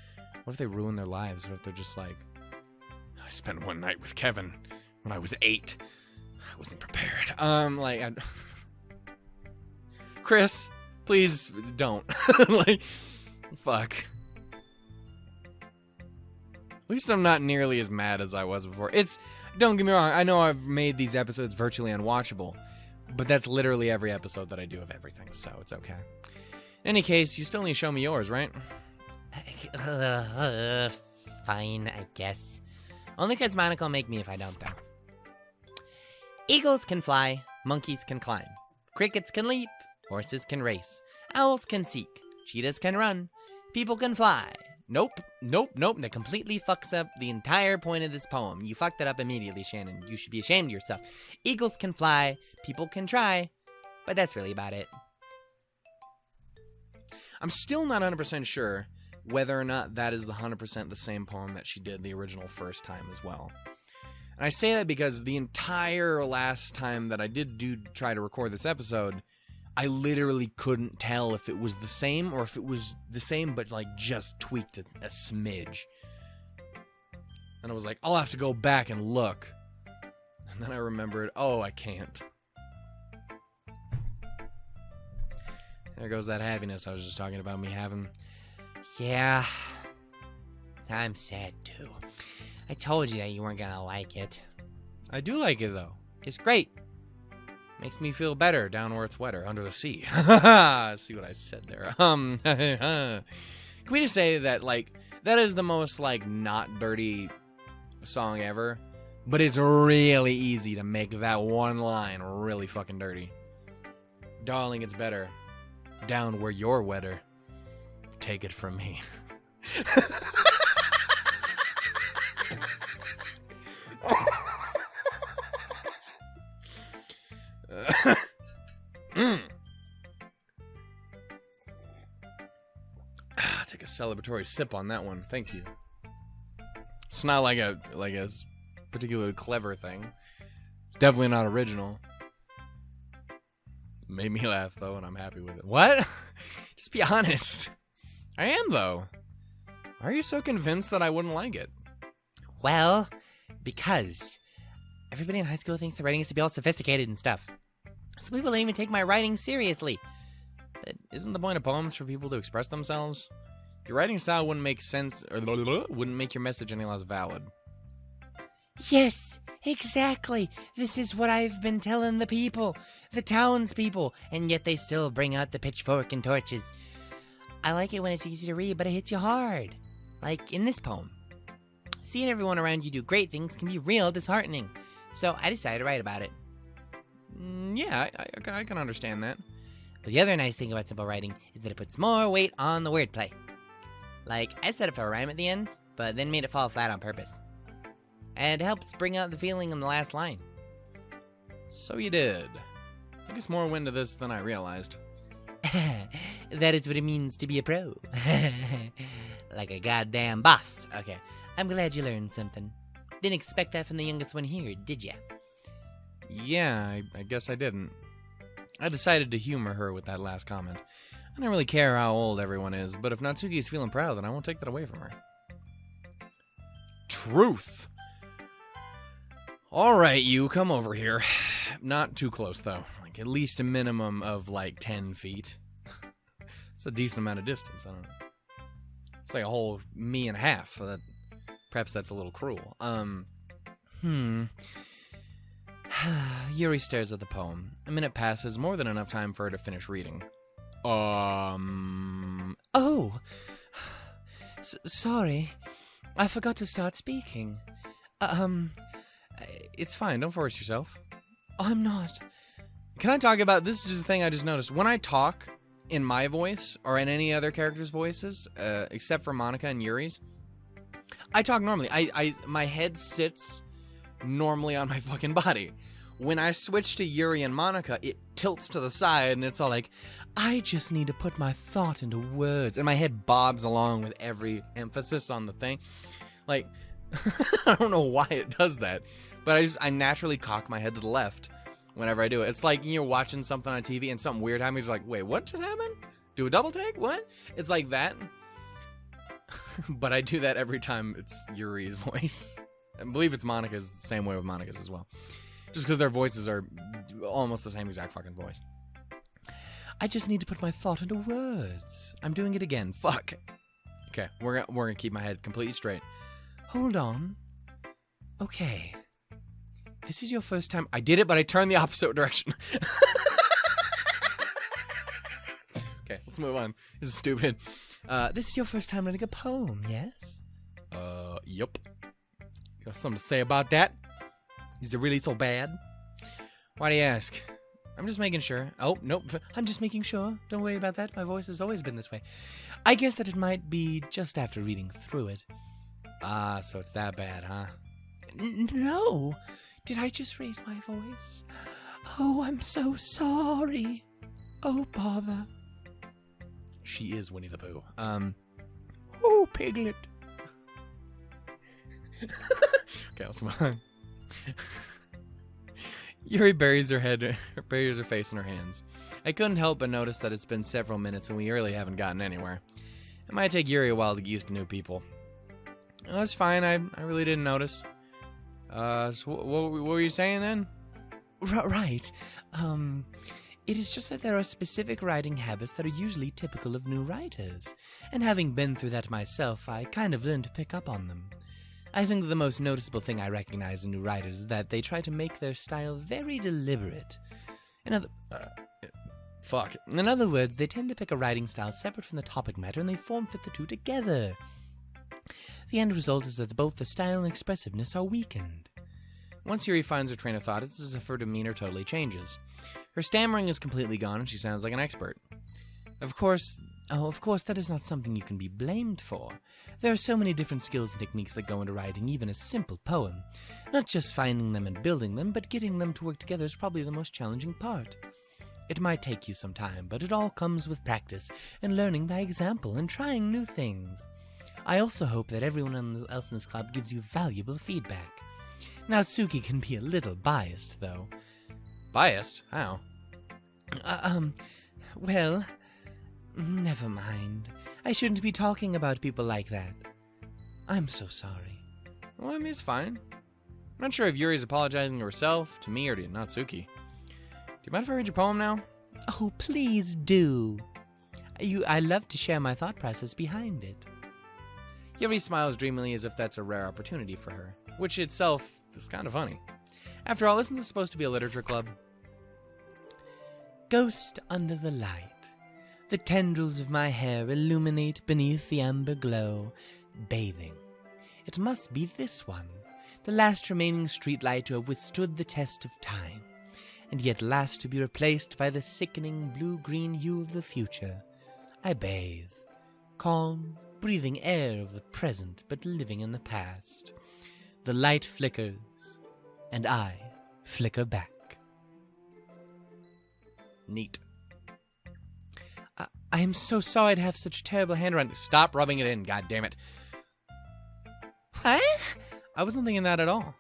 What if they ruin their lives? What if they're just like, I spent one night with Kevin when I was 8. I wasn't prepared. Chris, please don't. Like, fuck. At least I'm not nearly as mad as I was before. Don't get me wrong, I know I've made these episodes virtually unwatchable, but that's literally every episode that I do of everything, so it's okay. In any case, you still need to show me yours, right? Fine, I guess. Only because Monica will make me if I don't, though. Eagles can fly, monkeys can climb. Crickets can leap, horses can race. Owls can seek, cheetahs can run. People can fly. Nope. That completely fucks up the entire point of this poem. You fucked it up immediately, Shannon. You should be ashamed of yourself. Eagles can fly, people can try, but that's really about it. I'm still not 100% sure whether or not that is the 100% the same poem that she did the original first time as well. And I say that because the entire last time that I did try to record this episode, I literally couldn't tell if it was the same or if it was the same but like just tweaked a smidge. And I was like, I'll have to go back and look. And then I remembered, oh, I can't. There goes that happiness I was just talking about me having. Yeah, I'm sad too. I told you that you weren't gonna like it. I do like it though. It's great. Makes me feel better down where it's wetter, under the sea. See what I said there. Can we just say that, like, that is the most, like, not dirty song ever, but it's really easy to make that one line really fucking dirty. Darling, it's better down where you're wetter. Take it from me. Take a celebratory sip on that one. Thank you. It's not like a particularly clever thing. It's definitely not original. Made me laugh though, and I'm happy with it. What? Just be honest. I am though. Why are you so convinced that I wouldn't like it? Well, because everybody in high school thinks the writing is to be all sophisticated and stuff. So people don't even take my writing seriously. But isn't the point of poems for people to express themselves? Your writing style wouldn't make sense, or wouldn't make your message any less valid. Yes, exactly. This is what I've been telling the people, the townspeople, and yet they still bring out the pitchfork and torches. I like it when it's easy to read, but it hits you hard. Like in this poem. Seeing everyone around you do great things can be real disheartening. So I decided to write about it. Yeah, I can understand that. But the other nice thing about simple writing is that it puts more weight on the wordplay. Like, I set up a rhyme at the end, but then made it fall flat on purpose. And it helps bring out the feeling in the last line. So you did. I guess more went to this than I realized. That is what it means to be a pro. Like a goddamn boss. Okay, I'm glad you learned something. Didn't expect that from the youngest one here, did ya? Yeah, I guess I didn't. I decided to humor her with that last comment. I don't really care how old everyone is, but if Natsuki's feeling proud, then I won't take that away from her. Truth! Alright, you, come over here. Not too close, though. Like, at least a minimum of, like, 10 feet. It's a decent amount of distance, I don't know. It's like a whole me and a half. So perhaps that's a little cruel. Yuri stares at the poem. A minute passes, more than enough time for her to finish reading. Oh. Sorry. I forgot to start speaking. It's fine. Don't force yourself. I'm not. Can I talk about this? Is just a thing I just noticed. When I talk in my voice or in any other character's voices, except for Monica and Yuri's, I talk normally. My head sits normally on my fucking body. When I switch to Yuri and Monica, it tilts to the side and it's all like, I just need to put my thought into words. And my head bobs along with every emphasis on the thing. Like, I don't know why it does that, but I naturally cock my head to the left whenever I do it. It's like you're watching something on TV and something weird happens. You're like, wait, what just happened? Do a double take? What? It's like that. But I do that every time it's Yuri's voice. I believe it's Monica's the same way with Monica's as well. Just because their voices are almost the same exact fucking voice. I just need to put my thought into words. I'm doing it again. Fuck. Okay, we're gonna keep my head completely straight. Hold on. Okay. This is your first time. I did it, but I turned the opposite direction. Okay, let's move on. This is stupid. This is your first time reading a poem, yes? Yup. Got something to say about that? Is it really so bad? Why do you ask? I'm just making sure. Oh, nope. I'm just making sure. Don't worry about that. My voice has always been this way. I guess that it might be just after reading through it. Ah, so it's that bad, huh? No. Did I just raise my voice? Oh, I'm so sorry. Oh, bother. She is Winnie the Pooh. Oh, Piglet. Okay, let's move on. Yuri buries her face in her hands. I couldn't help but notice that it's been several minutes and we really haven't gotten anywhere. It might take Yuri a while to get used to new people. Oh, that's fine. I really didn't notice. So what were you saying then? Right. It is just that there are specific writing habits that are usually typical of new writers. And having been through that myself, I kind of learned to pick up on them. I think the most noticeable thing I recognize in new writers is that they try to make their style very deliberate. In other words, they tend to pick a writing style separate from the topic matter and they form-fit the two together. The end result is that both the style and expressiveness are weakened. Once Yuri finds her train of thought, it's as if her demeanor totally changes. Her stammering is completely gone and she sounds like an expert. Of course, that is not something you can be blamed for. There are so many different skills and techniques that go into writing even a simple poem. Not just finding them and building them, but getting them to work together is probably the most challenging part. It might take you some time, but it all comes with practice and learning by example and trying new things. I also hope that everyone else in this club gives you valuable feedback. Now, Tsuki can be a little biased, though. Biased? How? Well, never mind. I shouldn't be talking about people like that. I'm so sorry. Well, I mean, it's fine. I'm not sure if Yuri's apologizing to herself, to me, or to Natsuki. Do you mind if I read your poem now? Oh, please do. I love to share my thought process behind it. Yuri smiles dreamily as if that's a rare opportunity for her, which itself is kind of funny. After all, isn't this supposed to be a literature club? Ghost under the light. The tendrils of my hair illuminate beneath the amber glow, bathing. It must be this one, the last remaining streetlight to have withstood the test of time, and yet last to be replaced by the sickening blue-green hue of the future. I bathe, calm, breathing air of the present but living in the past. The light flickers, and I flicker back. Neat. I am so sorry to have such terrible handwriting. Stop rubbing it in, goddammit. What? I wasn't thinking that at all.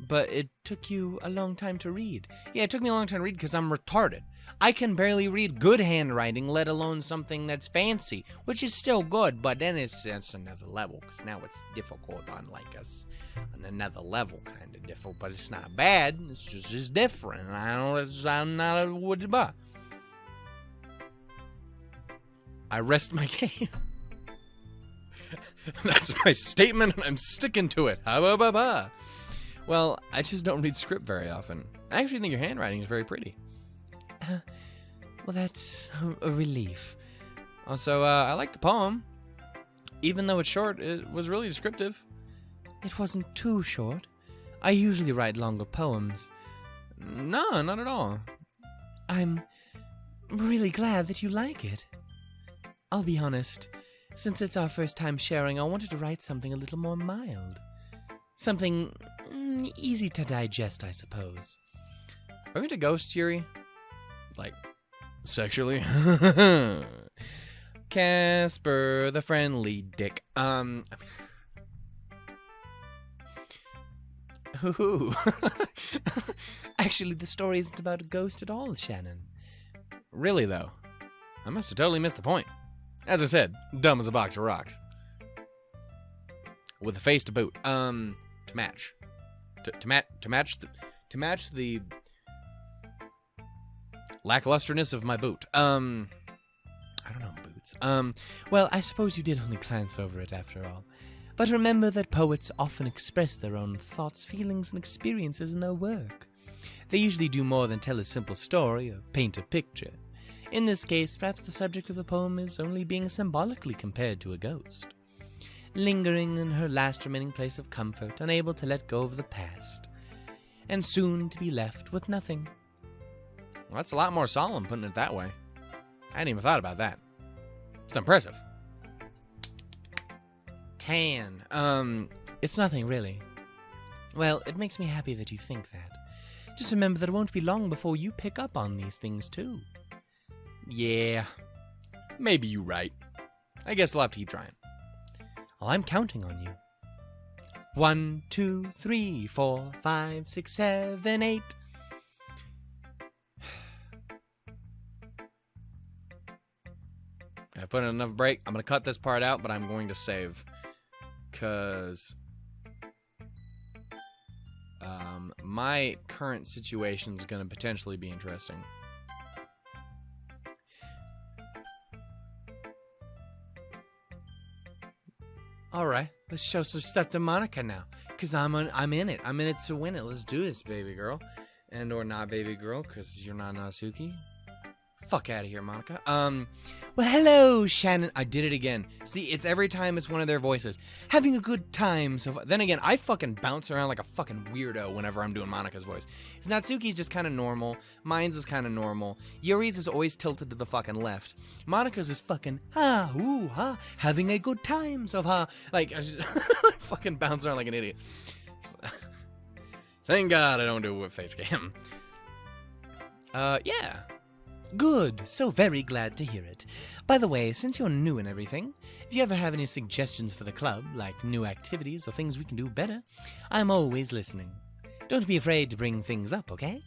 But it took you a long time to read. Yeah, it took me a long time to read because I'm retarded. I can barely read good handwriting, let alone something that's fancy, which is still good, but then it's another level, because now it's difficult on on another level kind of difficult, but it's not bad, it's just different. I'm not a wood buh. I rest my case. That's my statement, and I'm sticking to it. Ha-ba-ba-ba. Well, I just don't read script very often. I actually think your handwriting is very pretty. Well, that's a relief. Also, I like the poem. even though it's short, it was really descriptive. It wasn't too short. I usually write longer poems. No, not at all. I'm really glad that you like it. I'll be honest, since it's our first time sharing, I wanted to write something a little more mild. Something easy to digest, I suppose. Are we into ghosts, Yuri? Like, sexually? Casper the Friendly Dick. Ooh. Actually, the story isn't about a ghost at all, Shannon. Really, though? I must have totally missed the point. As I said, dumb as a box of rocks. With a face to boot. To match. To match the lacklusterness of my boot. I don't know boots. Well, I suppose you did only glance over it after all. But remember that poets often express their own thoughts, feelings, and experiences in their work. They usually do more than tell a simple story or paint a picture. In this case, perhaps the subject of the poem is only being symbolically compared to a ghost, lingering in her last remaining place of comfort, unable to let go of the past, and soon to be left with nothing. Well, that's a lot more solemn, putting it that way. I hadn't even thought about that. It's impressive. Tan. It's nothing, really. Well, it makes me happy that you think that. Just remember that it won't be long before you pick up on these things, too. Yeah. Maybe you're right. I guess I'll have to keep trying. Oh, I'm counting on you. 1, 2, 3, 4, 5, 6, 7, 8. I've put in enough break. I'm going to cut this part out, but I'm going to save. Because my current situation is going to potentially be interesting. All right, let's show some stuff to Monica now, because I'm in it. I'm in it to win it. Let's do this, baby girl. And or not baby girl, because you're not Natsuki. Fuck out of here, Monica. Well, hello, Shannon. I did it again. See, it's every time it's one of their voices. Having a good time so far. Then again, I fucking bounce around like a fucking weirdo whenever I'm doing Monica's voice. Natsuki's just kind of normal. Mine's is kind of normal. Yuri's is always tilted to the fucking left. Monica's is fucking, ha, ooh, ha, having a good time so far. Like, I fucking bounce around like an idiot. Thank God I don't do it with face cam. Yeah. Good. So very glad to hear it. By the way, since you're new and everything, if you ever have any suggestions for the club, like new activities or things we can do better, I'm always listening. Don't be afraid to bring things up, okay?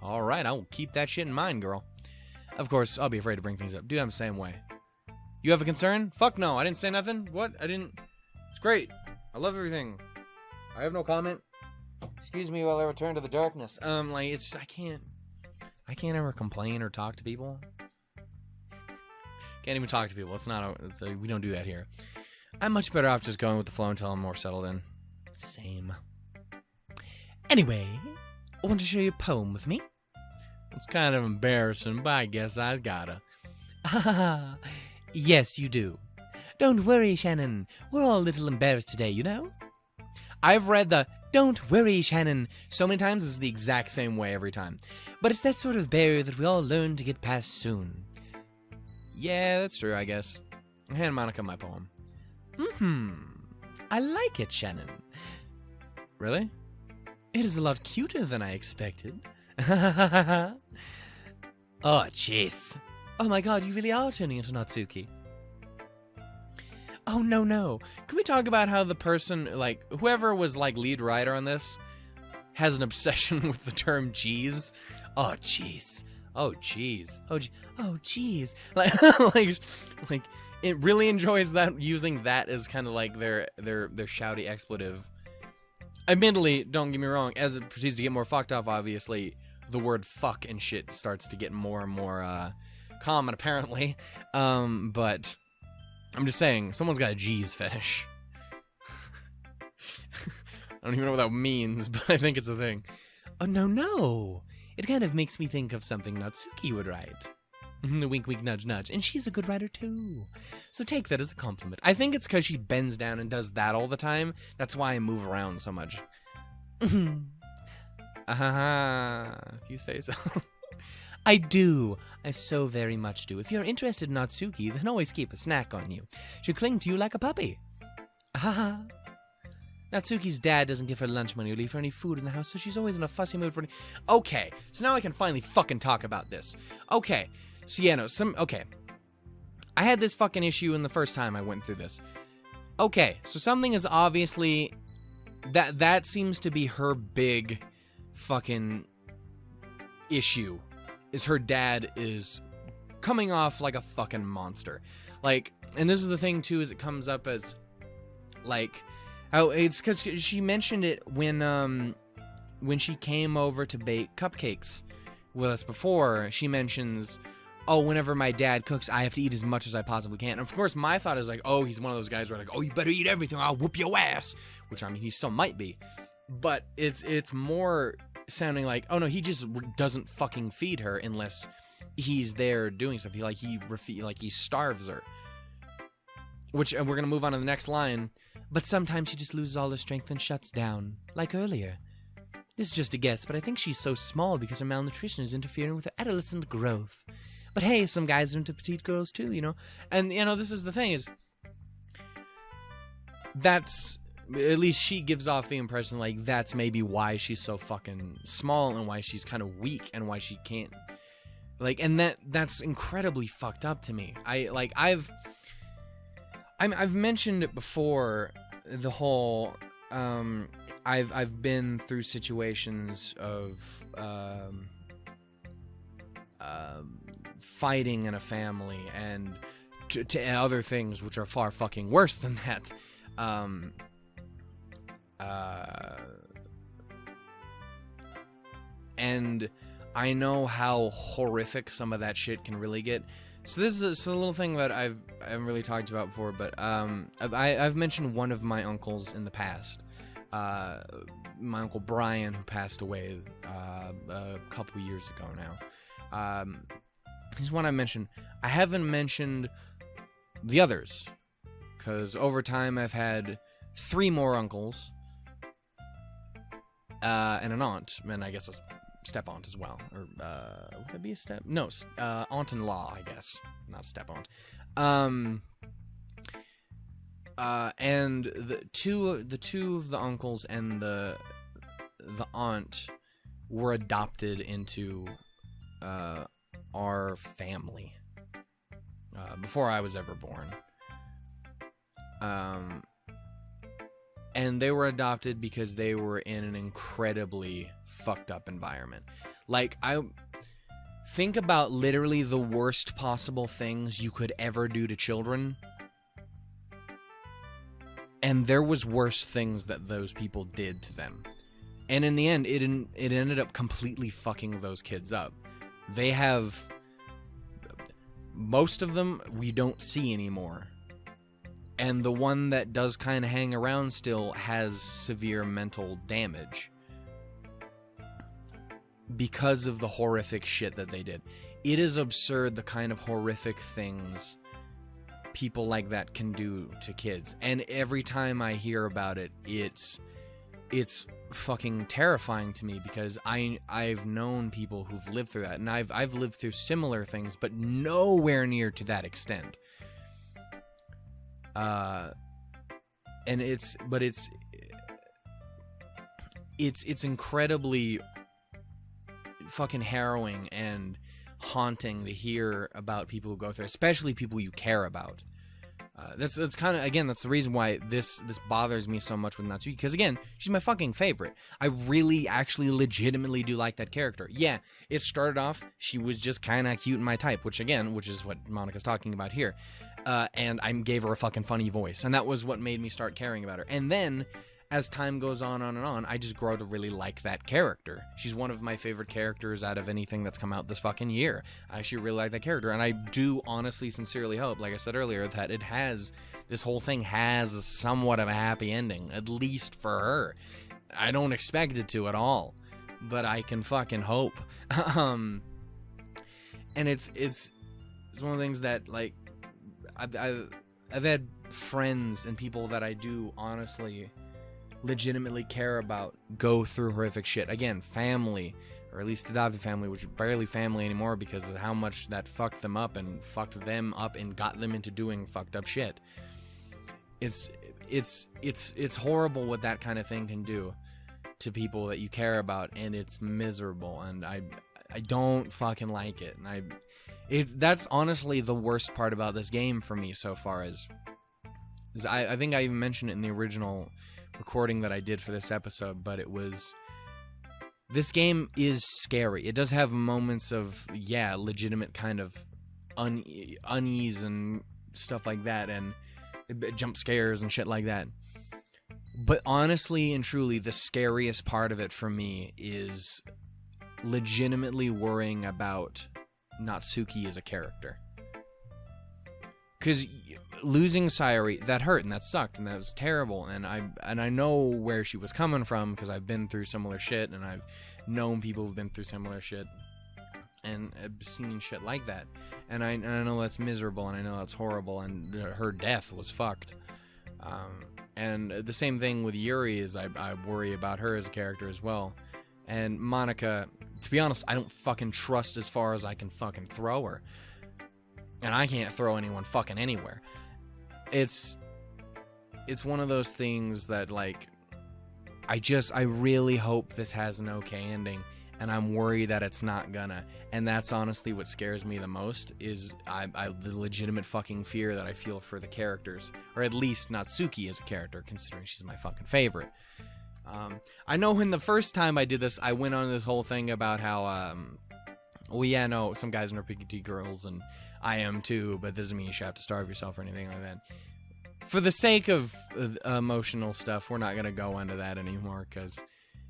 All right, I will keep that shit in mind, girl. Of course, I'll be afraid to bring things up. Dude, I'm the same way. You have a concern? Fuck no, I didn't say nothing. What? I didn't... It's great. I love everything. I have no comment. Excuse me while I return to the darkness. Like, it's just, I can't ever complain or talk to people. Can't even talk to people. We don't do that here. I'm much better off just going with the flow until I'm more settled in. Same. Anyway, I want to share your poem with me. It's kind of embarrassing, but I guess I gotta. Yes, you do. Don't worry, Shannon. We're all a little embarrassed today, you know? I've read the "Don't worry, Shannon" so many times it's the exact same way every time. But it's that sort of barrier that we all learn to get past soon. Yeah, that's true, I guess. Hand Monica my poem. I like it, Shannon. Really? It is a lot cuter than I expected. Oh, jeez. Oh my god, you really are turning into Natsuki. Oh, no. Can we talk about how the person, like, whoever was, like, lead writer on this has an obsession with the term "jeez"? Oh, jeez. Oh, jeez. Oh, jeez. Like, it really enjoys that, using that as kind of like their shouty expletive. Admittedly, don't get me wrong, as it proceeds to get more fucked up, obviously, the word fuck and shit starts to get more and more, common, apparently. But I'm just saying, someone's got a G's fetish. I don't even know what that means, but I think it's a thing. Oh, no. It kind of makes me think of something Natsuki would write. Wink, wink, nudge, nudge. And she's a good writer, too. So take that as a compliment. I think it's because she bends down and does that all the time. That's why I move around so much. If you say so. I do. I so very much do. If you're interested in Natsuki, then always keep a snack on you. She'll cling to you like a puppy. Natsuki's dad doesn't give her lunch money or leave her any food in the house, so she's always in a fussy mood for... Okay, so now I can finally fucking talk about this. Okay, so yeah, no, okay. I had this fucking issue in the first time I went through this. Okay, so something is obviously... That seems to be her big fucking issue. Is her dad is coming off like a fucking monster. Like, and this is the thing too, is it comes up as, like... Oh, it's because she mentioned it when she came over to bake cupcakes with us before. She mentions, oh, whenever my dad cooks, I have to eat as much as I possibly can. And of course, my thought is like, oh, he's one of those guys where like, oh, you better eat everything, I'll whoop your ass. Which, I mean, he still might be. But it's more sounding like, oh, no, he just doesn't fucking feed her unless he's there doing stuff. He starves her. Which, and we're going to move on to the next line. But sometimes she just loses all her strength and shuts down, like earlier. This is just a guess, but I think she's so small because her malnutrition is interfering with her adolescent growth. But hey, some guys are into petite girls too, you know? And, you know, this is the thing is... That's... At least she gives off the impression, like, that's maybe why she's so fucking small and why she's kind of weak and why she can't... Like, and that's incredibly fucked up to me. I've mentioned it before, the whole, I've been through situations of, fighting in a family and to other things which are far fucking worse than that. And I know how horrific some of that shit can really get. So this is a little thing that I haven't really talked about before, but I've mentioned one of my uncles in the past. My Uncle Brian, who passed away a couple years ago now. He's one I mentioned. I haven't mentioned the others, because over time I've had 3 more uncles, and an aunt, and I guess a step-aunt as well, or would that be a step? No, aunt-in-law, I guess, not a step-aunt. And the two of the uncles and the aunt were adopted into our family before I was ever born. And they were adopted because they were in an incredibly fucked up environment. Like, I think about literally the worst possible things you could ever do to children. And there was worse things that those people did to them. And in the end, it ended up completely fucking those kids up. They have... Most of them we don't see anymore. And the one that does kind of hang around still has severe mental damage. Because of the horrific shit that they did. It is absurd the kind of horrific things people like that can do to kids. And every time I hear about it, it's fucking terrifying to me, because I've known people who've lived through that, and I've lived through similar things, but nowhere near to that extent. And it's incredibly fucking harrowing and haunting to hear about people who go through, especially people you care about. That's kind of, again, that's the reason why this bothers me so much with Natsuki, because again, she's my fucking favorite. I really, actually, legitimately do like that character. Yeah, it started off, she was just kind of cute in my type, which is what Monica's talking about here. And I gave her a fucking funny voice, and that was what made me start caring about her. And then, as time goes on and on, I just grow to really like that character. She's one of my favorite characters out of anything that's come out this fucking year. I actually really like that character, and I do honestly, sincerely hope, like I said earlier, that this whole thing has somewhat of a happy ending, at least for her. I don't expect it to at all, but I can fucking hope. And It's one of the things that, like, I've had friends and people that I do honestly, legitimately care about go through horrific shit. Again, family, or at least adopted family, which is barely family anymore because of how much that fucked them up and got them into doing fucked up shit. It's horrible what that kind of thing can do to people that you care about, and it's miserable, and I don't fucking like it, and that's honestly the worst part about this game for me so far. Is I think I even mentioned it in the original recording that I did for this episode, but it was, this game is scary. It does have moments of, legitimate kind of unease and stuff like that, and jump scares and shit like that. But honestly and truly, the scariest part of it for me is legitimately worrying about Natsuki as a character. Because losing Sayori, that hurt and that sucked and that was terrible, and I know where she was coming from because I've been through similar shit, and I've known people who've been through similar shit and seen shit like that, and I know that's miserable, and I know that's horrible, and her death was fucked. And the same thing with Yuri is I worry about her as a character as well. And Monica, to be honest, I don't fucking trust as far as I can fucking throw her. And I can't throw anyone fucking anywhere. It's one of those things that, like, I really hope this has an okay ending, and I'm worried that it's not gonna. And that's honestly what scares me the most, is the legitimate fucking fear that I feel for the characters, or at least Natsuki as a character, considering she's my fucking favorite. I know when the first time I did this, I went on this whole thing about how, some guys are picky girls, and I am too, but doesn't mean you should have to starve yourself or anything like that. For the sake of emotional stuff, we're not gonna go into that anymore, because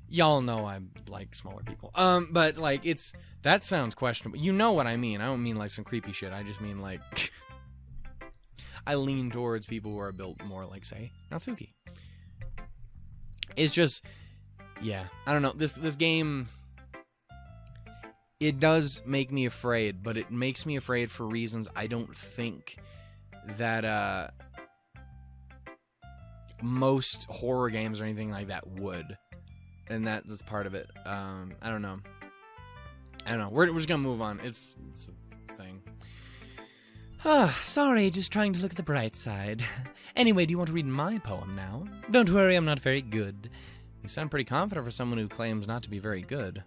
y'all know I like smaller people. But, like, that sounds questionable. You know what I mean. I don't mean, like, some creepy shit. I just mean, like, I lean towards people who are built more like, say, Natsuki. It's just, I don't know. This game, it does make me afraid, but it makes me afraid for reasons I don't think that most horror games or anything like that would. And that's part of it. I don't know. We're just gonna move on. It's a thing. Sorry, just trying to look at the bright side. Anyway, do you want to read my poem now? Don't worry, I'm not very good. You sound pretty confident for someone who claims not to be very good.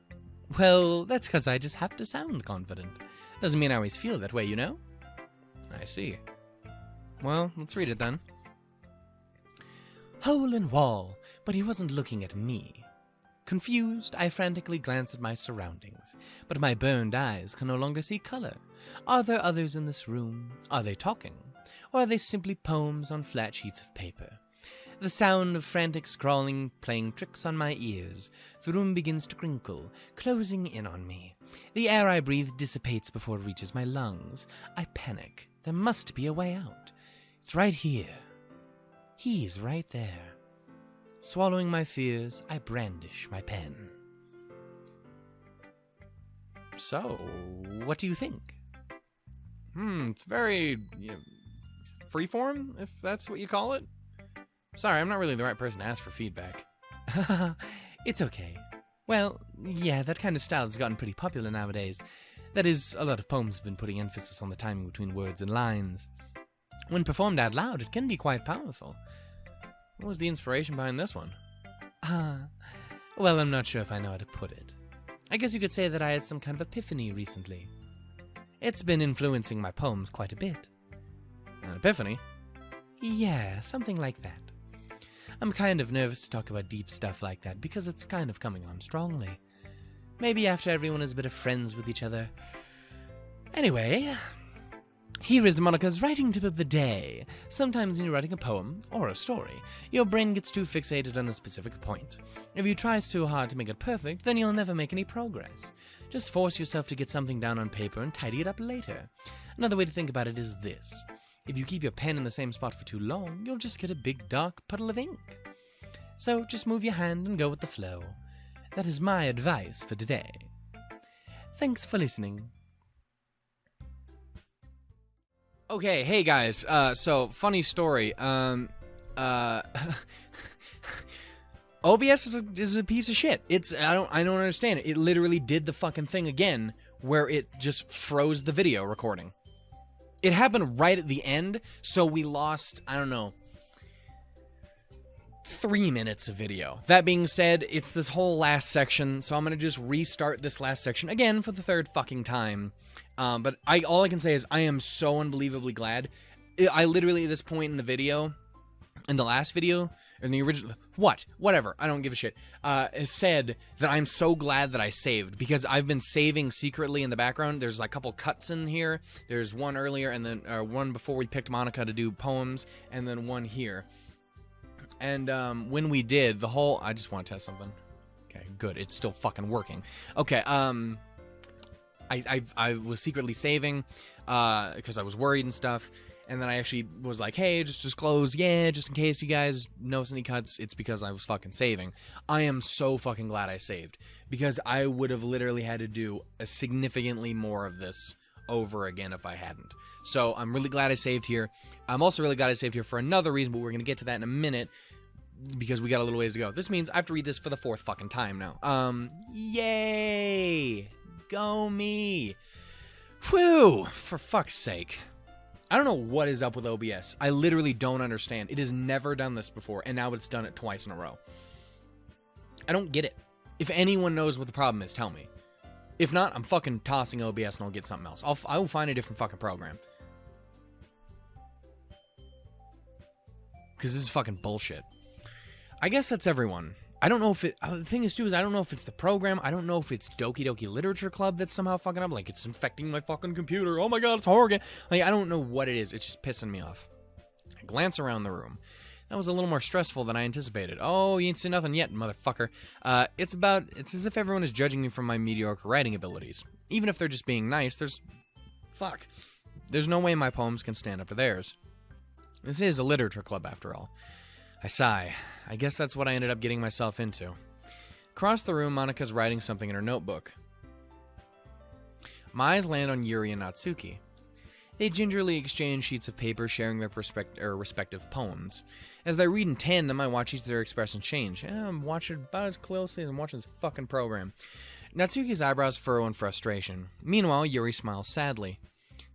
Well, that's because I just have to sound confident. Doesn't mean I always feel that way, you know? I see. Well, let's read it then. Hole in wall, but he wasn't looking at me. Confused, I frantically glance at my surroundings, but my burned eyes can no longer see color. Are there others in this room? Are they talking? Or are they simply poems on flat sheets of paper? The sound of frantic scrawling playing tricks on my ears. The room begins to crinkle, closing in on me. The air I breathe dissipates before it reaches my lungs. I panic. There must be a way out. It's right here. He's right there. Swallowing my fears, I brandish my pen. So, what do you think? It's very freeform, if that's what you call it. Sorry, I'm not really the right person to ask for feedback. It's okay. Well, yeah, that kind of style has gotten pretty popular nowadays. That is, a lot of poems have been putting emphasis on the timing between words and lines. When performed out loud, it can be quite powerful. What was the inspiration behind this one? Well, I'm not sure if I know how to put it. I guess you could say that I had some kind of epiphany recently. It's been influencing my poems quite a bit. An epiphany? Yeah, something like that. I'm kind of nervous to talk about deep stuff like that because it's kind of coming on strongly. Maybe after everyone is a bit of friends with each other. Anyway, here is Monica's writing tip of the day. Sometimes when you're writing a poem, or a story, your brain gets too fixated on a specific point. If you try too hard to make it perfect, then you'll never make any progress. Just force yourself to get something down on paper and tidy it up later. Another way to think about it is this. If you keep your pen in the same spot for too long, you'll just get a big dark puddle of ink. So just move your hand and go with the flow. That is my advice for today. Thanks for listening. Okay, hey guys. So funny story. OBS is a piece of shit. I don't understand it. It literally did the fucking thing again where it just froze the video recording. It happened right at the end, so we lost, I don't know, 3 minutes of video. That being said, it's this whole last section, so I'm gonna just restart this last section again for the third fucking time. But all I can say is I am so unbelievably glad. I literally, at this point in the video, in the last video, in the original, whatever, I don't give a shit, said that I'm so glad that I saved, because I've been saving secretly in the background. There's like a couple cuts in here. There's one earlier, and then one before we picked Monica to do poems, and then one here. And when we did the whole, I just want to test something. Okay, good, it's still fucking working. Okay, I was secretly saving because I was worried and stuff, and then I actually was like, hey, just disclose, just in case you guys notice any cuts, it's because I was fucking saving. I am so fucking glad I saved, because I would have literally had to do a significantly more of this over again if I hadn't. So I'm really glad I saved here. I'm also really glad I saved here for another reason, but we're going to get to that in a minute, because we got a little ways to go. This means I have to read this for the 4th fucking time now. Yay! Go me! Whew! For fuck's sake. I don't know what is up with OBS. I literally don't understand. It has never done this before, and now it's done it twice in a row. I don't get it. If anyone knows what the problem is, tell me. If not, I'm fucking tossing OBS and I'll get something else. I will find a different fucking program. Because this is fucking bullshit. I guess that's everyone. I don't know if it... the thing is, too, is I don't know if it's the program. I don't know if it's Doki Doki Literature Club that's somehow fucking up. Like, it's infecting my fucking computer. Oh my god, it's horrible. Like, I don't know what it is. It's just pissing me off. I glance around the room. That was a little more stressful than I anticipated. Oh, you ain't seen nothing yet, motherfucker. It's as if everyone is judging me from my mediocre writing abilities. Even if they're just being nice, there's no way my poems can stand up to theirs. This is a literature club, after all. I sigh. I guess that's what I ended up getting myself into. Across the room, Monika's writing something in her notebook. My eyes land on Yuri and Natsuki. They gingerly exchange sheets of paper, sharing their respective poems. As they read in tandem, I watch each of their expressions change. I'm watching about as closely as I'm watching this fucking program. Natsuki's eyebrows furrow in frustration. Meanwhile, Yuri smiles sadly.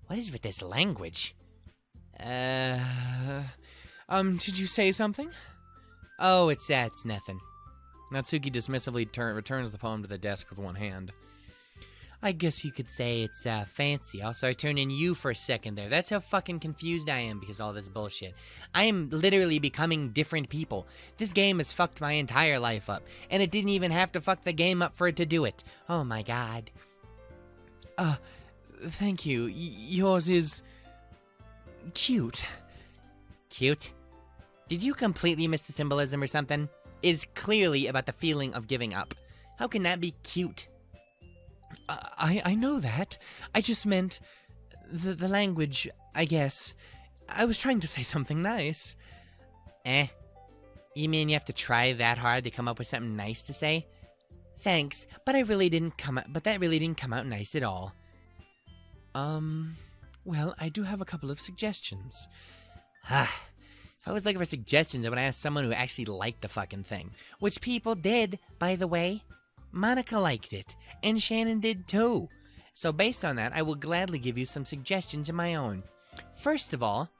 What is with this language? Did you say something? Oh, it's nothing. Natsuki dismissively returns the poem to the desk with one hand. I guess you could say it's, fancy. Also, I turned in you for a second there. That's how fucking confused I am because of all this bullshit. I am literally becoming different people. This game has fucked my entire life up, and it didn't even have to fuck the game up for it to do it. Oh my god. Thank you. Yours is... cute. Cute? Did you completely miss the symbolism or something? It's clearly about the feeling of giving up. How can that be cute? I know that. I just meant the language, I guess. I was trying to say something nice. You mean you have to try that hard to come up with something nice to say? Thanks, but that really didn't come out nice at all. Well, I do have a couple of suggestions. If I was looking for suggestions, I would ask someone who actually liked the fucking thing. Which people did, by the way. Monica liked it, and Shannon did too. So based on that, I will gladly give you some suggestions of my own. First of all,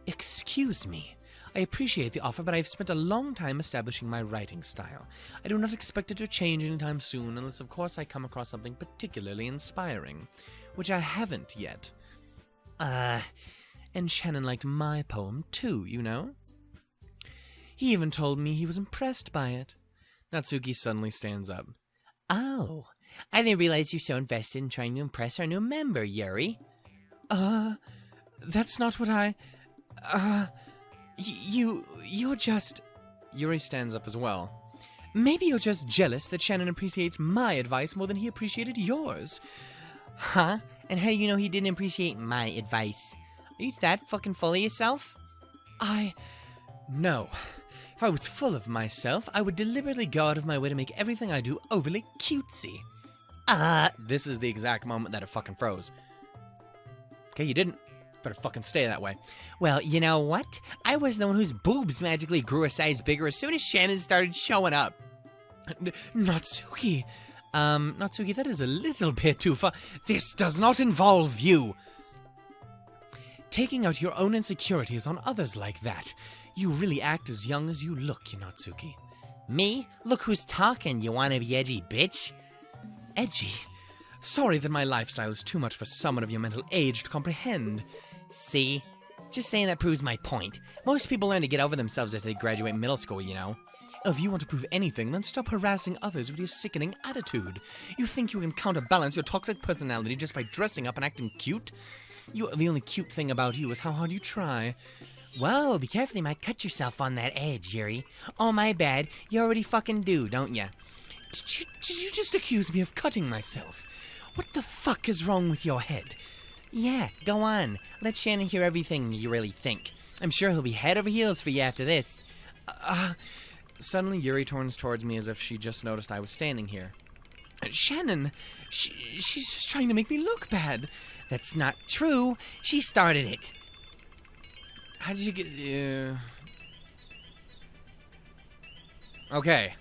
excuse me. I appreciate the offer, but I've spent a long time establishing my writing style. I do not expect it to change anytime soon, unless of course I come across something particularly inspiring, which I haven't yet. And Shannon liked my poem too, you know? He even told me he was impressed by it. Natsuki suddenly stands up. Oh, I didn't realize you're so invested in trying to impress our new member, Yuri. That's not what you're just... Yuri stands up as well. Maybe you're just jealous that Shannon appreciates my advice more than he appreciated yours. Huh? And how do you know he didn't appreciate my advice? Are you that fucking full of yourself? No. If I was full of myself, I would deliberately go out of my way to make everything I do overly cutesy. This is the exact moment that it fucking froze. Okay, you didn't. Better fucking stay that way. Well, you know what? I was the one whose boobs magically grew a size bigger as soon as Shannon started showing up. Natsuki! Natsuki, that is a little bit too far. This does not involve you. Taking out your own insecurities on others like that. You really act as young as you look, Natsuki. Me? Look who's talking, you wanna be edgy, bitch. Edgy? Sorry that my lifestyle is too much for someone of your mental age to comprehend. See? Just saying that proves my point. Most people learn to get over themselves after they graduate middle school, you know. If you want to prove anything, then stop harassing others with your sickening attitude. You think you can counterbalance your toxic personality just by dressing up and acting cute? The only cute thing about you is how hard you try. Whoa, be careful, you might cut yourself on that edge, Yuri. Oh, my bad. You already fucking do, don't ya? Did you just accuse me of cutting myself? What the fuck is wrong with your head? Yeah, go on. Let Shannon hear everything you really think. I'm sure he'll be head over heels for you after this. Suddenly Yuri turns towards me as if she just noticed I was standing here. Shannon, she's just trying to make me look bad. That's not true. She started it. How did you get... Okay.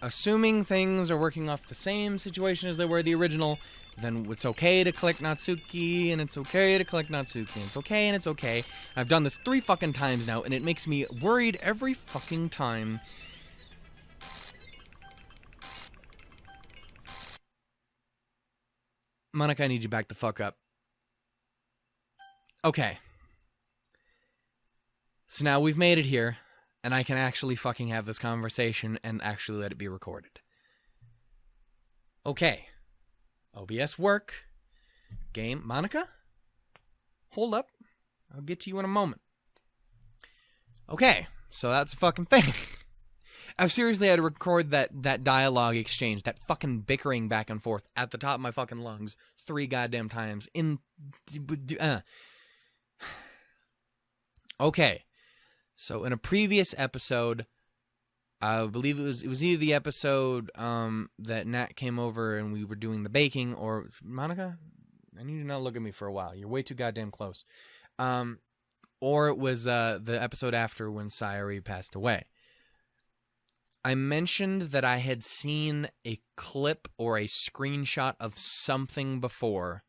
Assuming things are working off the same situation as they were the original, then it's okay to click Natsuki, and it's okay to click Natsuki, and it's okay, and it's okay. I've done this 3 fucking times now, and it makes me worried every fucking time. Monica, I need you back the fuck up. Okay. So now we've made it here, and I can actually fucking have this conversation and actually let it be recorded. Okay. OBS work. Game. Monica? Hold up. I'll get to you in a moment. Okay. So that's a fucking thing. I've seriously had to record that dialogue exchange, that fucking bickering back and forth at the top of my fucking lungs 3 goddamn times in... Okay. So in a previous episode, I believe it was either the episode that Nat came over and we were doing the baking, or Monica, I need you to not look at me for a while. You're way too goddamn close. Or it was the episode after when Sayori passed away. I mentioned that I had seen a clip or a screenshot of something before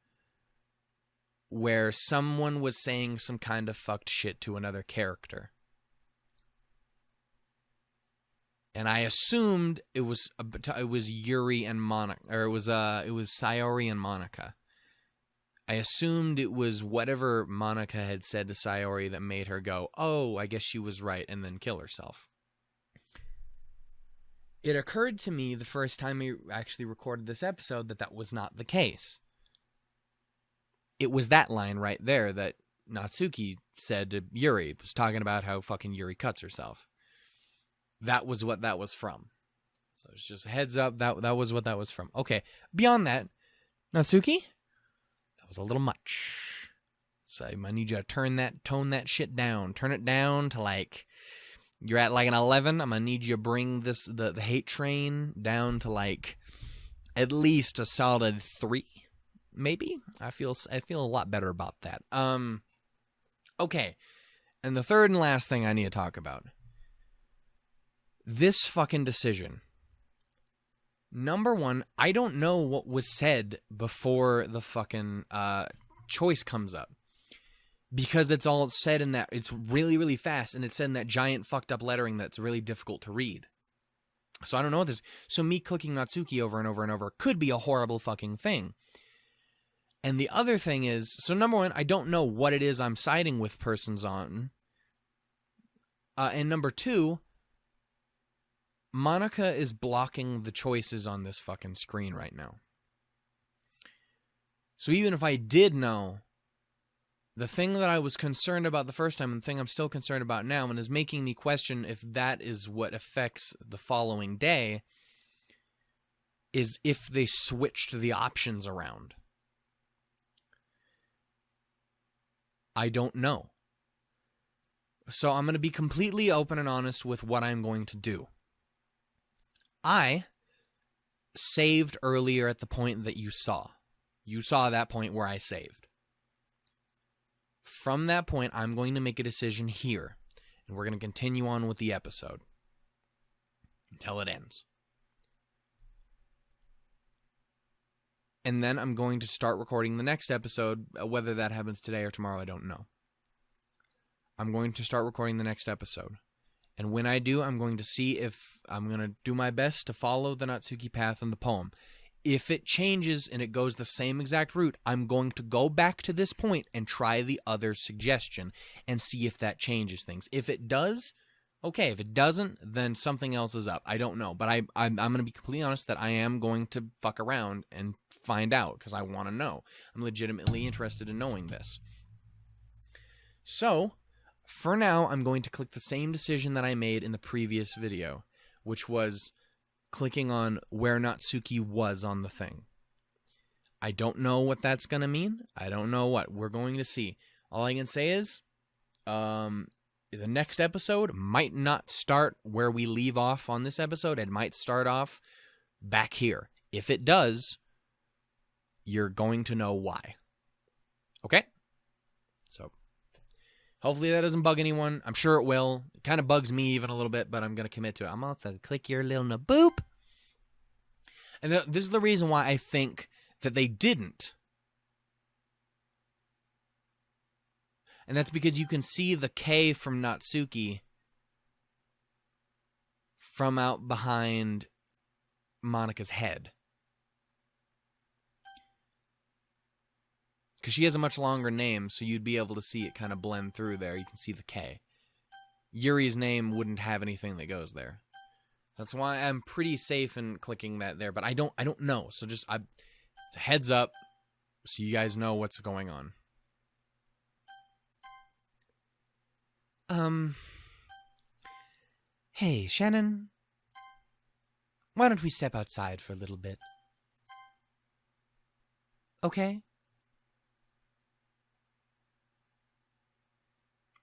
where someone was saying some kind of fucked shit to another character. And I assumed it was Yuri and Monica, or it was Sayori and Monica. I assumed it was whatever Monica had said to Sayori that made her go, "Oh, I guess she was right," and then kill herself. It occurred to me the first time we actually recorded this episode that was not the case. It was that line right there that Natsuki said to Yuri. It was talking about how fucking Yuri cuts herself. That was what that was from. So it's just a heads up, that was what that was from. Okay, beyond that, Natsuki, that was a little much. So I need you to tone that shit down. Turn it down to like, you're at like an 11. I'm gonna need you to bring the hate train down to like at least a solid 3, maybe. I feel a lot better about that. Okay, and the third and last thing I need to talk about. This fucking decision. Number 1, I don't know what was said before the fucking choice comes up. Because it's all said in that, it's really, really fast, and it's said in that giant fucked up lettering that's really difficult to read. So I don't know what this... So me clicking Natsuki over and over and over could be a horrible fucking thing. And the other thing is... So number 1, I don't know what it is I'm siding with persons on. And number 2... Monica is blocking the choices on this fucking screen right now. So even if I did know, the thing that I was concerned about the first time and the thing I'm still concerned about now and is making me question if that is what affects the following day is if they switched the options around. I don't know. So I'm going to be completely open and honest with what I'm going to do. I saved earlier at the point that you saw. You saw that point where I saved. From that point, I'm going to make a decision here, and we're going to continue on with the episode until it ends. And then I'm going to start recording the next episode. Whether that happens today or tomorrow, I don't know. I'm going to start recording the next episode. And when I do, I'm going to see if I'm going to do my best to follow the Natsuki path in the poem. If it changes and it goes the same exact route, I'm going to go back to this point and try the other suggestion and see if that changes things. If it does, okay. If it doesn't, then something else is up. I don't know. But I'm going to be completely honest that I am going to fuck around and find out because I want to know. I'm legitimately interested in knowing this. So, for now, I'm going to click the same decision that I made in the previous video, which was clicking on where Natsuki was on the thing. I don't know what that's going to mean. I don't know what. We're going to see. All I can say is the next episode might not start where we leave off on this episode. It might start off back here. If it does, you're going to know why. Okay? So, hopefully that doesn't bug anyone. I'm sure it will. It kind of bugs me even a little bit, but I'm going to commit to it. I'm also going to click your little boop. And this is the reason why I think that they didn't. And that's because you can see the K from Natsuki from out behind Monika's head. Because she has a much longer name, so you'd be able to see it kind of blend through there. You can see the K. Yuri's name wouldn't have anything that goes there. That's why I'm pretty safe in clicking that there, but I don't know. So just it's a heads up so you guys know what's going on. Hey, Shannon. Why don't we step outside for a little bit? Okay?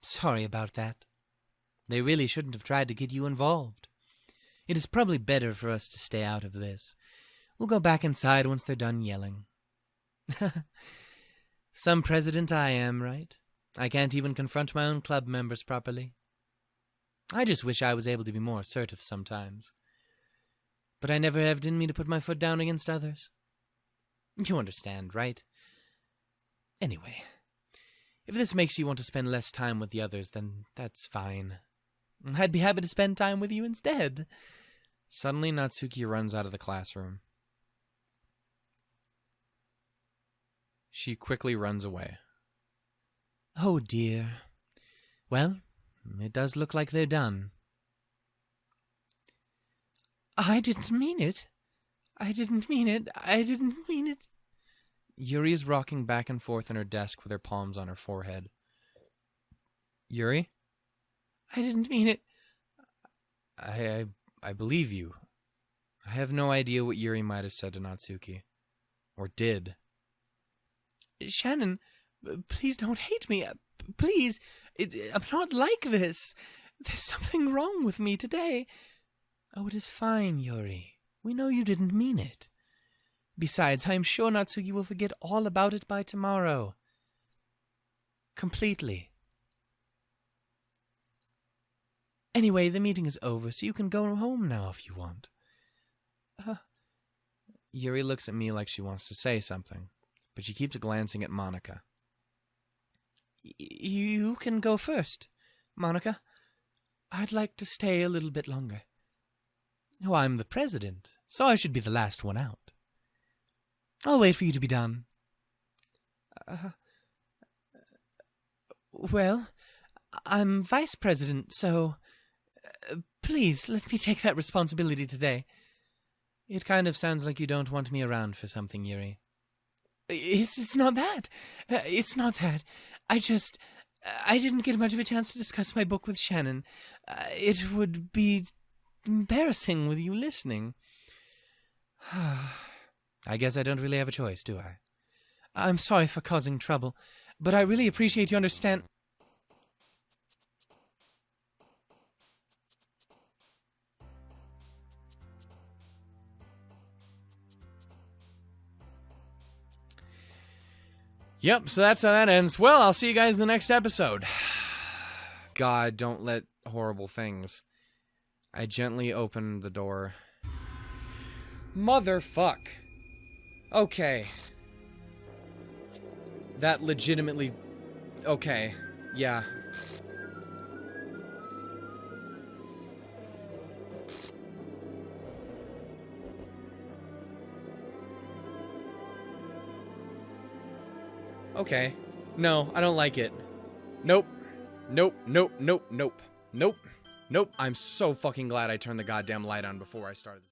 Sorry about that. They really shouldn't have tried to get you involved. It is probably better for us to stay out of this. We'll go back inside once they're done yelling. Some president I am, right? I can't even confront my own club members properly. I just wish I was able to be more assertive sometimes. But I never have it in me to put my foot down against others. You understand, right? Anyway, if this makes you want to spend less time with the others, then that's fine. I'd be happy to spend time with you instead. Suddenly, Natsuki runs out of the classroom. She quickly runs away. Oh, dear. Well, it does look like they're done. I didn't mean it. I didn't mean it. I didn't mean it. Yuri is rocking back and forth in her desk with her palms on her forehead. Yuri? I didn't mean it. I believe you. I have no idea what Yuri might have said to Natsuki. Or did. Shannon, please don't hate me. Please. I'm not like this. There's something wrong with me today. Oh, it is fine, Yuri. We know you didn't mean it. Besides, I am sure Natsuki will forget all about it by tomorrow. Completely. Anyway, the meeting is over, so you can go home now if you want. Yuri looks at me like she wants to say something, but she keeps glancing at Monika. You can go first, Monika. I'd like to stay a little bit longer. Oh, I'm the president, so I should be the last one out. I'll wait for you to be done. Well, I'm vice president, so please let me take that responsibility today. It kind of sounds like you don't want me around for something, Yuri. It's not that. It's not that. I didn't get much of a chance to discuss my book with Shannon. It would be embarrassing with you listening. I guess I don't really have a choice, do I? I'm sorry for causing trouble, but I really appreciate you understand. Yep, so that's how that ends. Well, I'll see you guys in the next episode. God, don't let horrible things. I gently opened the door. Motherfuck. Okay. That legitimately... Okay. Yeah. Okay. No, I don't like it. Nope. Nope, nope, nope, nope. Nope. Nope. I'm so fucking glad I turned the goddamn light on before I started.